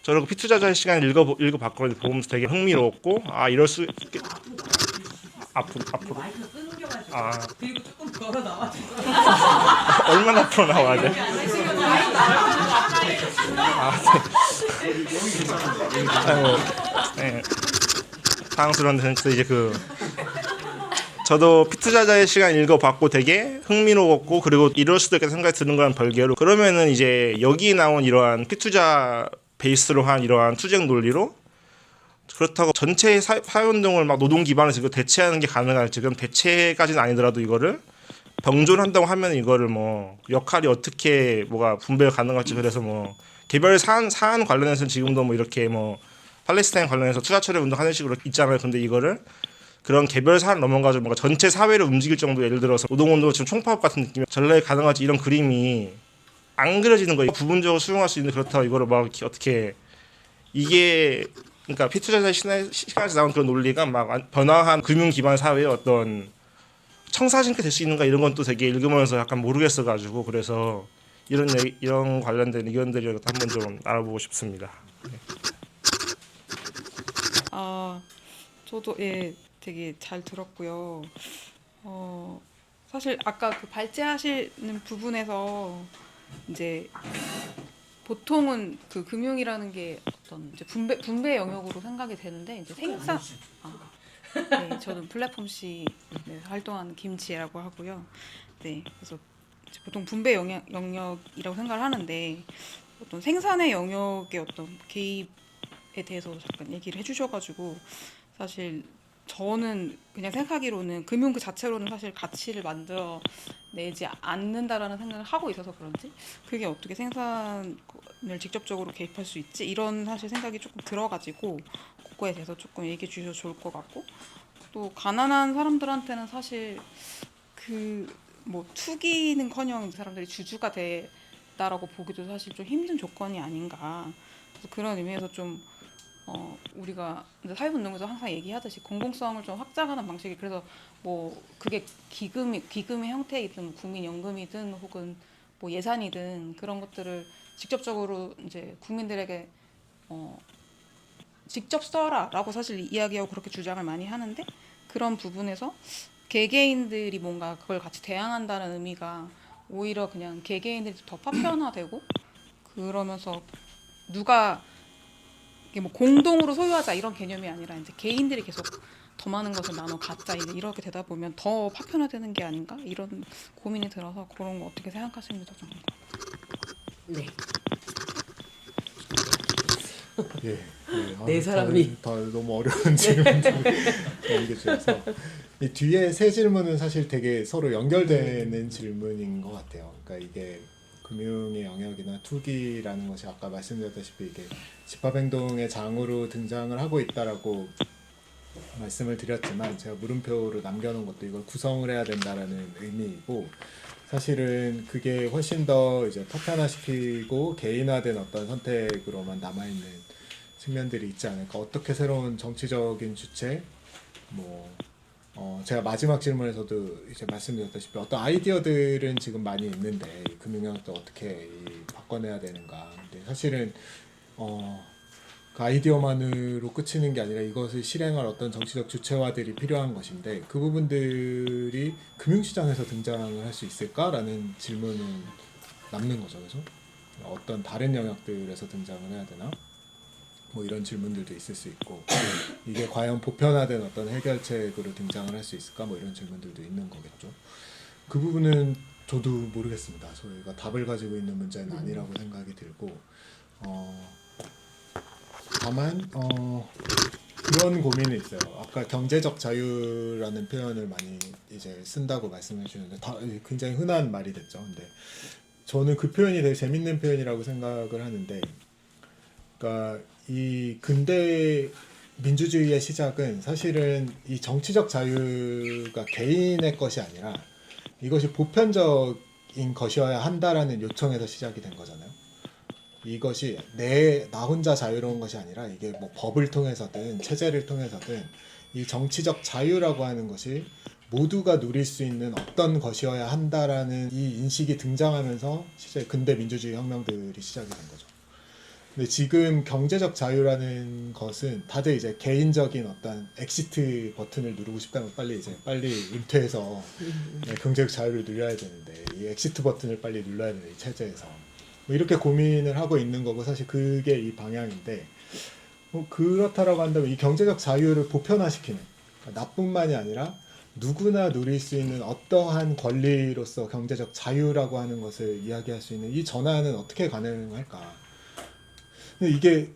Speaker 8: 저렇게 피투자자의 시간을 읽어봤거든요. 보면서 되게 흥미로웠고 이럴 수 앞으로
Speaker 1: 그리고 조금 걸어 나와.
Speaker 8: 얼마나 앞으로 나와야 돼? 네. 당황스러운데 이제 저도 피투자자의 시간 읽어봤고 되게 흥미로웠고, 그리고 이럴 수도 있겠다 생각이 드는 거랑 별개로 그러면은 이제 여기 나온 이러한 피투자 베이스로 한 이러한 투쟁 논리로 그렇다고 전체 사회운동을 노동 기반에서 이거 대체하는 게 가능할지, 그럼 대체까지는 아니더라도 이거를 병존한다고 하면 이거를 역할이 어떻게 뭐가 분배가 가능할지, 그래서 개별 사안 관련해서는 지금도 이렇게 팔레스타인 관련해서 투자처리 운동하는 식으로 있잖아요. 근데 이거를 그런 개별 사안 넘어가지고 뭔가 전체 사회를 움직일 정도, 예를 들어서 노동운동 지금 총파업 같은 느낌이 전례 가능할지 이런 그림이 안 그려지는 거예요. 부분적으로 수용할 수 있는데 그렇다고 이거를 어떻게 이게 그러니까 피투자자 시간에서 나온 그런 논리가 변화한 금융 기반 사회의 어떤 청사진게 될 수 있는가 이런 건 또 되게 읽으면서 약간 모르겠어가지고, 그래서 이런 관련된 의견들을 한번 좀 알아보고 싶습니다.
Speaker 9: 저도 되게 잘 들었고요. 사실 아까 그 발제하시는 부분에서 이제 보통은 그 금융이라는 게 어떤 이제 분배 영역으로 생각이 되는데 이제 네, 저는 플랫폼C 활동하는 김지혜라고 하고요. 네, 그래서 보통 분배 영역이라고 생각을 하는데 어떤 생산의 영역의 어떤 개입에 대해서 잠깐 얘기를 해주셔가지고, 사실 저는 그냥 생각하기로는 금융 그 자체로는 사실 가치를 만들어내지 않는다라는 생각을 하고 있어서 그런지 그게 어떻게 생산을 직접적으로 개입할 수 있지 이런 사실 생각이 조금 들어가지고 그거에 대해서 조금 얘기해 주셔도 좋을 것 같고, 또 가난한 사람들한테는 사실 투기는커녕 이 사람들이 주주가 있다라고 보기도 사실 좀 힘든 조건이 아닌가. 그래서 그런 의미에서 좀 우리가 이제 사회운동에서 항상 얘기하듯이 공공성을 좀 확장하는 방식이, 그래서 뭐 그게 기금의 형태이든 국민연금이든 혹은 뭐 예산이든 그런 것들을 직접적으로 이제 국민들에게 직접 써라라고 사실 이야기하고 그렇게 주장을 많이 하는데, 그런 부분에서 개개인들이 뭔가 그걸 같이 대항한다는 의미가 오히려 그냥 개개인들이 더 파편화되고, 그러면서 누가 이게 뭐 공동으로 소유하자 이런 개념이 아니라 이제 개인들이 계속 더 많은 것을 나눠 갖자 이제 이렇게 되다 보면 더 파편화되는 게 아닌가 이런 고민이 들어서, 그런 거 어떻게 생각하시는지 좀.
Speaker 1: 네.
Speaker 2: 예.
Speaker 1: 네 사람이.
Speaker 2: 더 너무 어려운 질문들 이게 주셔서 이 뒤에 세 질문은 사실 되게 서로 연결되는 질문인 것 같아요. 그러니까 이게 금융의 영역이나 투기라는 것이 아까 말씀드렸다시피 이게 집합행동의 장으로 등장을 하고 있다라고 말씀을 드렸지만, 제가 물음표로 남겨놓은 것도 이걸 구성을 해야 된다라는 의미이고, 사실은 그게 훨씬 더 이제 파편화시키고 개인화된 어떤 선택으로만 남아있는 측면들이 있지 않을까. 어떻게 새로운 정치적인 주체, 제가 마지막 질문에서도 이제 말씀드렸다시피 어떤 아이디어들은 지금 많이 있는데 이 금융영역도 어떻게 바꿔내야 되는가. 근데 사실은 그 아이디어만으로 끝이는 게 아니라 이것을 실행할 어떤 정치적 주체화들이 필요한 것인데, 그 부분들이 금융시장에서 등장을 할 수 있을까라는 질문은 남는 거죠. 그래서 어떤 다른 영역들에서 등장을 해야 되나? 뭐 이런 질문들도 있을 수 있고, 이게 과연 보편화된 어떤 해결책으로 등장을 할 수 있을까? 뭐 이런 질문들도 있는 거겠죠. 그 부분은 저도 모르겠습니다. 저희가 답을 가지고 있는 문제는 아니라고 생각이 들고, 다만 그런 고민이 있어요. 아까 경제적 자유라는 표현을 많이 이제 쓴다고 말씀해 주는데 굉장히 흔한 말이 됐죠. 근데 저는 그 표현이 되게 재밌는 표현이라고 생각을 하는데, 그러니까 이 근대 민주주의의 시작은 사실은 이 정치적 자유가 개인의 것이 아니라 이것이 보편적인 것이어야 한다라는 요청에서 시작이 된 거잖아요. 이것이 나 혼자 자유로운 것이 아니라 이게 뭐 법을 통해서든 체제를 통해서든 이 정치적 자유라고 하는 것이 모두가 누릴 수 있는 어떤 것이어야 한다라는 이 인식이 등장하면서 실제 근대 민주주의 혁명들이 시작이 된 거죠. 근데 지금 경제적 자유라는 것은 다들 이제 개인적인 어떤 엑시트 버튼을 누르고 싶다면 빨리 은퇴해서 경제적 자유를 누려야 되는데, 이 엑시트 버튼을 빨리 눌러야 되는 이 체제에서 뭐 이렇게 고민을 하고 있는 거고, 사실 그게 이 방향인데, 그렇다라고 한다면 이 경제적 자유를 보편화시키는, 그러니까 나뿐만이 아니라 누구나 누릴 수 있는 어떠한 권리로서 경제적 자유라고 하는 것을 이야기할 수 있는 이 전환은 어떻게 가능할까? 근데 이게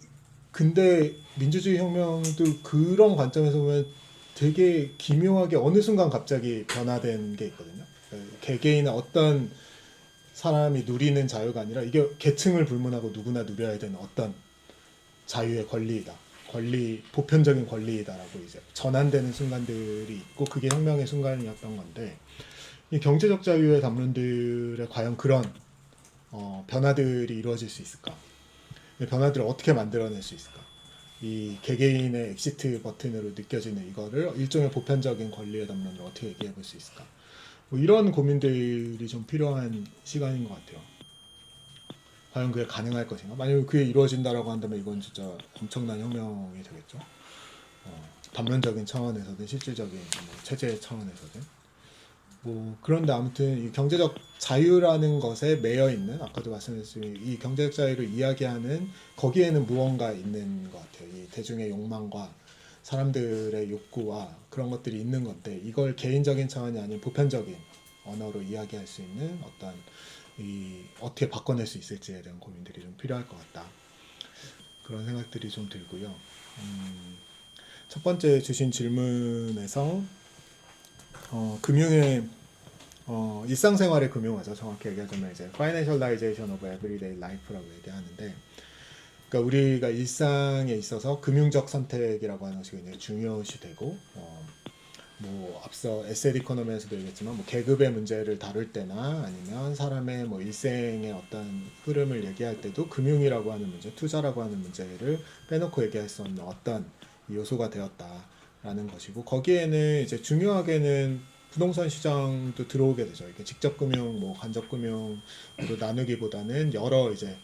Speaker 2: 근대 민주주의 혁명도 그런 관점에서 보면 되게 기묘하게 어느 순간 갑자기 변화된 게 있거든요. 그러니까 개개인의 어떤 사람이 누리는 자유가 아니라 이게 계층을 불문하고 누구나 누려야 되는 어떤 자유의 권리이다. 보편적인 권리이다라고 이제 전환되는 순간들이 있고, 그게 혁명의 순간이었던 건데, 이 경제적 자유의 담론들에 과연 그런 변화들이 이루어질 수 있을까? 이 변화들을 어떻게 만들어낼 수 있을까? 이 개개인의 엑시트 버튼으로 느껴지는 이거를 일종의 보편적인 권리의 담론으로 어떻게 얘기해 볼 수 있을까? 뭐 이런 고민들이 좀 필요한 시간인 것 같아요. 과연 그게 가능할 것인가? 만약에 그게 이루어진다라고 한다면 이건 진짜 엄청난 혁명이 되겠죠. 담론적인 차원에서든 실질적인 체제 차원에서든. 그런데 아무튼 이 경제적 자유라는 것에 매여 있는, 아까도 말씀드렸지만 이 경제적 자유를 이야기하는 거기에는 무언가 있는 것 같아요. 이 대중의 욕망과 사람들의 욕구와 그런 것들이 있는 건데, 이걸 개인적인 차원이 아닌 보편적인 언어로 이야기할 수 있는 어떤 어떻게 바꿔낼 수 있을지에 대한 고민들이 좀 필요할 것 같다. 그런 생각들이 좀 들고요. 첫 번째 주신 질문에서 금융의 일상생활의 금융화죠. 정확히 얘기하자면 이제 Financialization of Everyday Life라고 얘기하는데, 그러니까 우리가 일상에 있어서 금융적 선택이라고 하는 것이 굉장히 중요시 되고, 뭐 앞서 에셋 이코노미에서도 얘기했지만 뭐 계급의 문제를 다룰 때나 아니면 사람의 뭐 일생의 어떤 흐름을 얘기할 때도 금융이라고 하는 문제, 투자라고 하는 문제를 빼놓고 얘기할 수 없는 어떤 요소가 되었다라는 것이고, 거기에는 이제 중요하게는 부동산 시장도 들어오게 되죠. 이게 직접 금융, 뭐 간접 금융으로 나누기보다는 여러 이제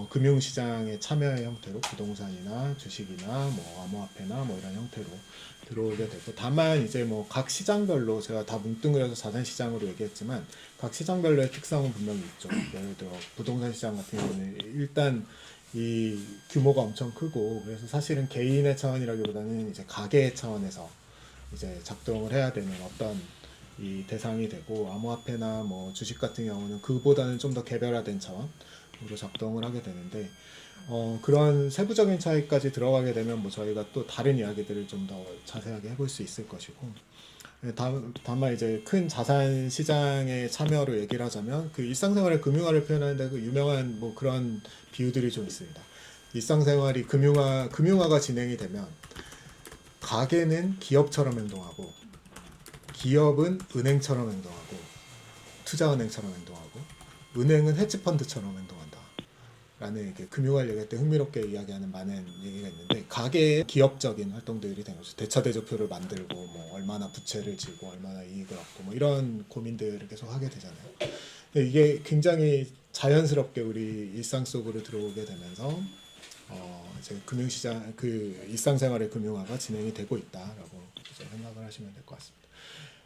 Speaker 2: 금융 시장의 참여의 형태로 부동산이나 주식이나 뭐 암호화폐나 뭐 이런 형태로 들어오게 되고, 다만 이제 뭐 각 시장별로 제가 다 뭉뚱그려서 자산 시장으로 얘기했지만 각 시장별로의 특성은 분명히 있죠. 예를 들어 부동산 시장 같은 경우는 일단 이 규모가 엄청 크고, 그래서 사실은 개인의 차원이라기보다는 이제 가계의 차원에서 이제 작동을 해야 되는 어떤 이 대상이 되고, 암호화폐나 뭐 주식 같은 경우는 그보다는 좀 더 개별화된 차원으로 작동을 하게 되는데, 그런 세부적인 차이까지 들어가게 되면 뭐 저희가 또 다른 이야기들을 좀 더 자세하게 해볼 수 있을 것이고, 다만 이제 큰 자산 시장에 참여로 얘기를 하자면 그 일상생활의 금융화를 표현하는데 그 유명한 뭐 그런 비유들이 좀 있습니다. 일상생활이 금융화가 진행이 되면 가게는 기업처럼 행동하고, 기업은 은행처럼 행동하고, 투자은행처럼 행동하고, 은행은 헤지펀드처럼 행동한다 라는 이게 금융화를 얘기할 때 흥미롭게 이야기하는 많은 얘기가 있는데, 가계의 기업적인 활동들이 된 거죠. 대차대조표를 만들고 뭐 얼마나 부채를 지고 얼마나 이익을 얻고 뭐 이런 고민들을 계속 하게 되잖아요. 근데 이게 굉장히 자연스럽게 우리 일상 속으로 들어오게 되면서 이제 금융시장 그 일상생활의 금융화가 진행이 되고 있다라고 이제 생각을 하시면 될 것 같습니다.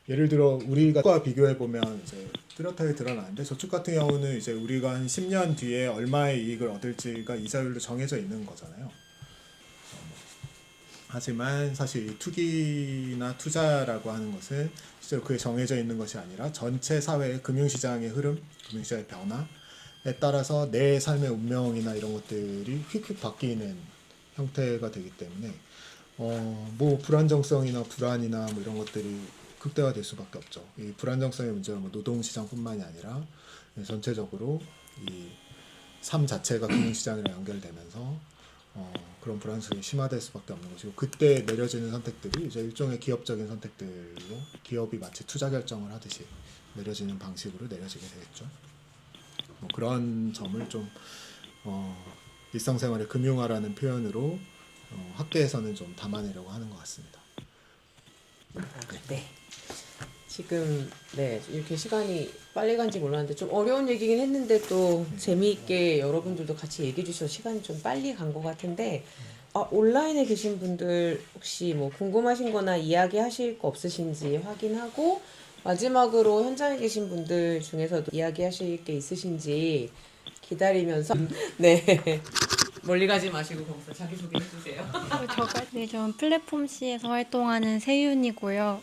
Speaker 2: 예를 들어 우리가 비교해 보면 이제 뚜렷하게 드러나는데, 저축 같은 경우는 이제 우리가 한 10년 뒤에 얼마의 이익을 얻을지가 이자율로 정해져 있는 거잖아요. 하지만 사실 이 투기나 투자라고 하는 것은 실제로 그게 정해져 있는 것이 아니라 전체 사회의 금융시장의 흐름, 금융시장의 변화에 따라서 내 삶의 운명이나 이런 것들이 휙휙 바뀌는 형태가 되기 때문에 뭐 불안정성이나 불안이나 뭐 이런 것들이 극대화될 수밖에 없죠. 이 불안정성의 문제가 뭐 노동시장뿐만이 아니라 전체적으로 이 삶 자체가 금융시장이랑 연결되면서 그런 불안성이 심화될 수밖에 없는 것이고, 그때 내려지는 선택들이 이제 일종의 기업적인 선택들로 기업이 마치 투자 결정을 하듯이 내려지는 방식으로 내려지게 되겠죠. 뭐 그런 점을 좀 일상생활의 금융화라는 표현으로 학계에서는 좀 담아내려고 하는 것 같습니다.
Speaker 1: 네. 지금 네 이렇게 시간이 빨리 간지 몰랐는데 좀 어려운 얘기긴 했는데 또 재미있게 여러분들도 같이 얘기해 주셔서 시간이 좀 빨리 간 것 같은데, 온라인에 계신 분들 혹시 뭐 궁금하신 거나 이야기하실 거 없으신지 확인하고, 마지막으로 현장에 계신 분들 중에서도 이야기하실 게 있으신지 기다리면서 네 멀리 가지 마시고 거기서 자기소개 해주세요.
Speaker 10: 저는 플랫폼 C에서 활동하는 세윤이고요.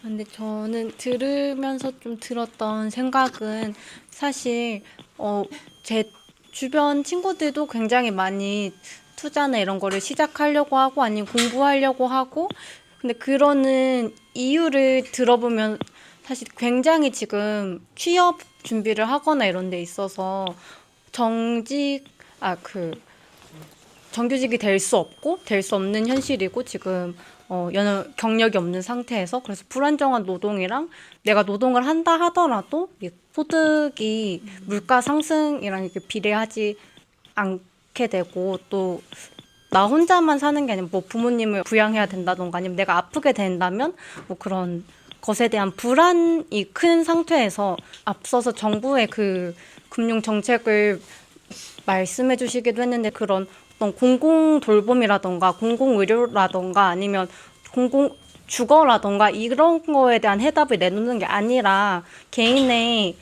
Speaker 10: 근데 저는 들으면서 좀 들었던 생각은 사실 제 주변 친구들도 굉장히 많이 투자나 이런 거를 시작하려고 하고 아니면 공부하려고 하고, 근데 그러는 이유를 들어보면 사실 굉장히 지금 취업 준비를 하거나 이런 데 있어서 정규직이 될 수 없고 될 수 없는 현실이고, 지금 경력이 없는 상태에서, 그래서 불안정한 노동이랑 내가 노동을 한다 하더라도 소득이 물가 상승이랑 이렇게 비례하지 않게 되고, 또 나 혼자만 사는 게 아니라 뭐 부모님을 부양해야 된다던가 아니면 내가 아프게 된다면 뭐 그런 것에 대한 불안이 큰 상태에서 앞서서 정부의 그 금융 정책을 말씀해 주시기도 했는데, 그런 어떤 공공 돌봄이라던가 공공 의료라던가 아니면 공공 주거라던가 이런 거에 대한 해답을 내놓는 게 아니라 개인의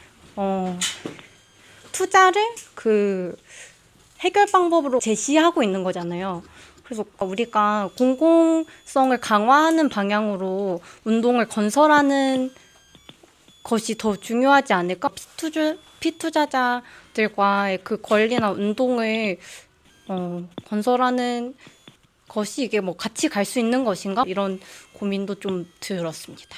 Speaker 10: 투자를 그 해결 방법으로 제시하고 있는 거잖아요. 그래서 우리가 공공성을 강화하는 방향으로 운동을 건설하는 것이 더 중요하지 않을까? 피투자자들과의 그 권리나 운동을 건설하는 것이 이게 뭐 같이 갈 수 있는 것인가? 이런 고민도 좀 들었습니다.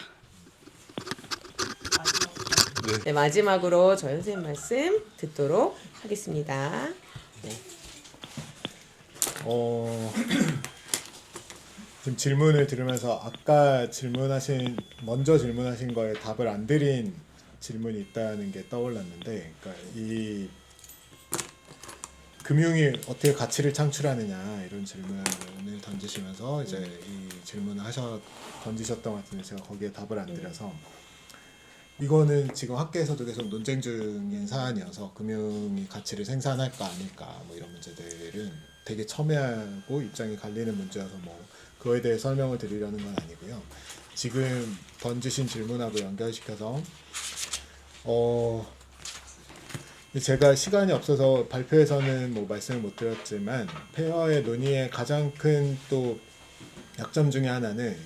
Speaker 1: 네, 마지막으로 저희 선생님 말씀 듣도록 하겠습니다. 네.
Speaker 2: 지금 질문을 들으면서 아까 먼저 질문하신 거에 답을 안 드린 질문이 있다는 게 떠올랐는데, 그러니까 이 금융이 어떻게 가치를 창출하느냐 이런 질문을 던지시면서 이제 이 질문을 던지셨던 것 같은데 제가 거기에 답을 안 드려서, 이거는 지금 학계에서도 계속 논쟁 중인 사안이어서 금융이 가치를 생산할까 아닐까 뭐 이런 문제들은 되게 첨예하고 입장이 갈리는 문제여서 뭐 그거에 대해 설명을 드리려는 건 아니고요. 지금 던지신 질문하고 연결시켜서 제가 시간이 없어서 발표에서는 뭐 말씀을 못 드렸지만 페어의 논의의 가장 큰 또 약점 중에 하나는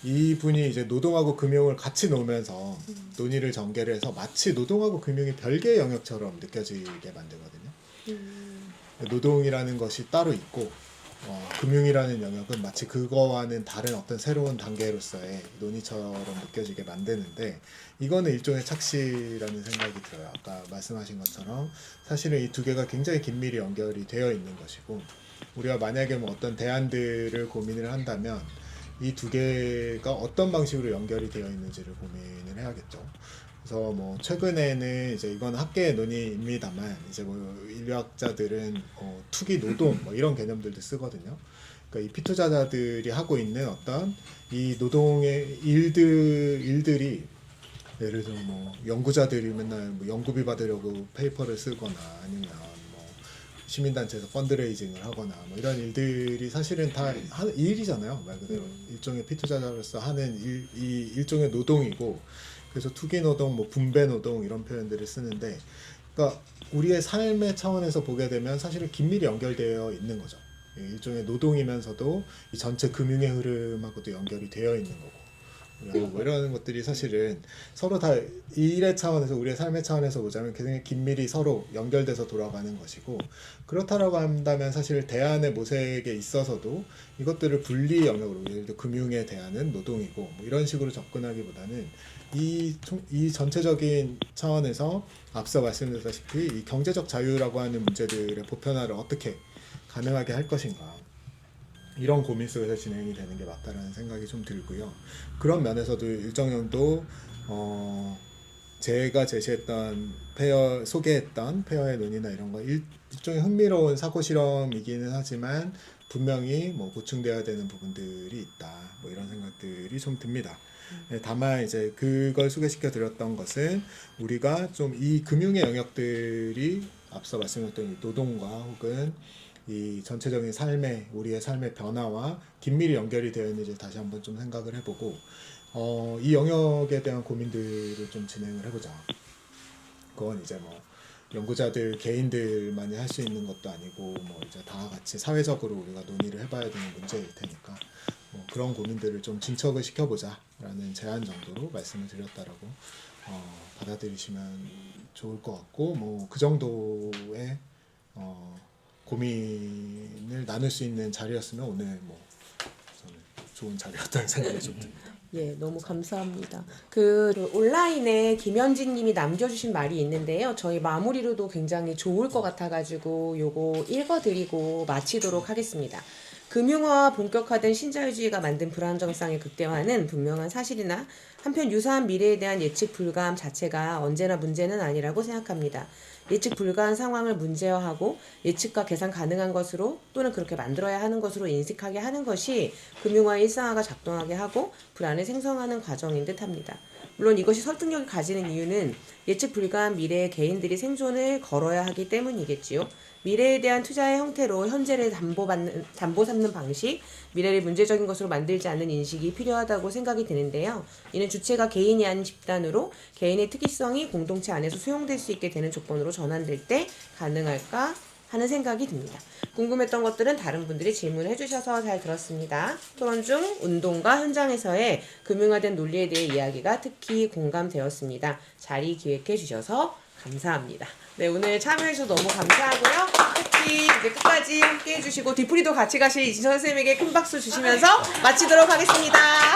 Speaker 2: 이분이 이제 노동하고 금융을 같이 놓으면서 논의를 전개를 해서 마치 노동하고 금융이 별개의 영역처럼 느껴지게 만들거든요. 노동이라는 것이 따로 있고 금융이라는 영역은 마치 그거와는 다른 어떤 새로운 단계로서의 논의처럼 느껴지게 만드는데, 이거는 일종의 착시라는 생각이 들어요. 아까 말씀하신 것처럼 사실은 이 두 개가 굉장히 긴밀히 연결이 되어 있는 것이고, 우리가 만약에 뭐 어떤 대안들을 고민을 한다면 이 두 개가 어떤 방식으로 연결이 되어 있는지를 고민을 해야겠죠. 그래서 뭐 최근에는 이제 이건 학계의 논의입니다만 이제 뭐 인류학자들은 투기 노동 뭐 이런 개념들도 쓰거든요. 그러니까 이 피투자자들이 하고 있는 어떤 이 노동의 일들이 예를 들어 뭐 연구자들이 맨날 뭐 연구비 받으려고 페이퍼를 쓰거나 아니면 뭐 시민단체에서 펀드레이징을 하거나 뭐 이런 일들이 사실은 다 일이잖아요. 말 그대로 일종의 피투자자로서 하는 이 일종의 노동이고, 그래서 투기 노동, 뭐 분배 노동 이런 표현들을 쓰는데, 그러니까 우리의 삶의 차원에서 보게 되면 사실은 긴밀히 연결되어 있는 거죠. 일종의 노동이면서도 이 전체 금융의 흐름하고도 연결이 되어 있는 거고, 뭐 이런 것들이 사실은 서로 다 일의 차원에서 우리의 삶의 차원에서 보자면 굉장히 긴밀히 서로 연결돼서 돌아가는 것이고, 그렇다라고 한다면 사실 대안의 모색에 있어서도 이것들을 분리 영역으로, 예를 들어 금융의 대안은 노동이고 뭐 이런 식으로 접근하기보다는 이 전체적인 차원에서 앞서 말씀드렸다시피 이 경제적 자유라고 하는 문제들의 보편화를 어떻게 가능하게 할 것인가, 이런 고민 속에서 진행이 되는 게 맞다라는 생각이 좀 들고요. 그런 면에서도 일정 정도 제가 제시했던 소개했던 페어의 논의나 이런 거 일종의 흥미로운 사고 실험이기는 하지만 분명히 뭐 보충되어야 되는 부분들이 있다, 뭐 이런 생각들이 좀 듭니다. 다만 이제 그걸 소개시켜 드렸던 것은 우리가 좀 이 금융의 영역들이 앞서 말씀드렸던 이 노동과 혹은 이 전체적인 우리의 삶의 변화와 긴밀히 연결이 되어 있는지 다시 한번 좀 생각을 해보고 이 영역에 대한 고민들을 좀 진행을 해보자. 그건 이제 뭐 연구자들 개인들만이 할 수 있는 것도 아니고 뭐 이제 다 같이 사회적으로 우리가 논의를 해봐야 되는 문제일 테니까 뭐 그런 고민들을 좀 진척을 시켜보자라는 제안 정도로 말씀을 드렸다라고 받아들이시면 좋을 것 같고, 뭐 그 정도의 고민을 나눌 수 있는 자리였으면 오늘 뭐 저는 좋은 자리였다는 생각이 좀 듭니다.
Speaker 1: 예, 너무 감사합니다. 그 온라인에 김현진 님이 남겨주신 말이 있는데요. 저희 마무리로도 굉장히 좋을 것 같아가지고 요거 읽어드리고 마치도록 하겠습니다. 금융화와 본격화된 신자유주의가 만든 불안정성의 극대화는 분명한 사실이나 한편 유사한 미래에 대한 예측 불가함 자체가 언제나 문제는 아니라고 생각합니다. 예측 불가한 상황을 문제화하고 예측과 계산 가능한 것으로 또는 그렇게 만들어야 하는 것으로 인식하게 하는 것이 금융화의 일상화가 작동하게 하고 불안을 생성하는 과정인 듯합니다. 물론 이것이 설득력을 가지는 이유는 예측 불가한 미래의 개인들이 생존을 걸어야 하기 때문이겠지요. 미래에 대한 투자의 형태로 현재를 담보 삼는 방식, 미래를 문제적인 것으로 만들지 않는 인식이 필요하다고 생각이 드는데요. 이는 주체가 개인이 아닌 집단으로 개인의 특이성이 공동체 안에서 수용될 수 있게 되는 조건으로 전환될 때 가능할까 하는 생각이 듭니다. 궁금했던 것들은 다른 분들이 질문을 해주셔서 잘 들었습니다. 토론 중 운동과 현장에서의 금융화된 논리에 대해 이야기가 특히 공감되었습니다. 자리 기획해 주셔서 감사합니다. 네, 오늘 참여해주셔서 너무 감사하고요. 특히 이제 끝까지 함께 해주시고 뒤풀이도 같이 가실 이진선 선생님에게 큰 박수 주시면서 마치도록 하겠습니다.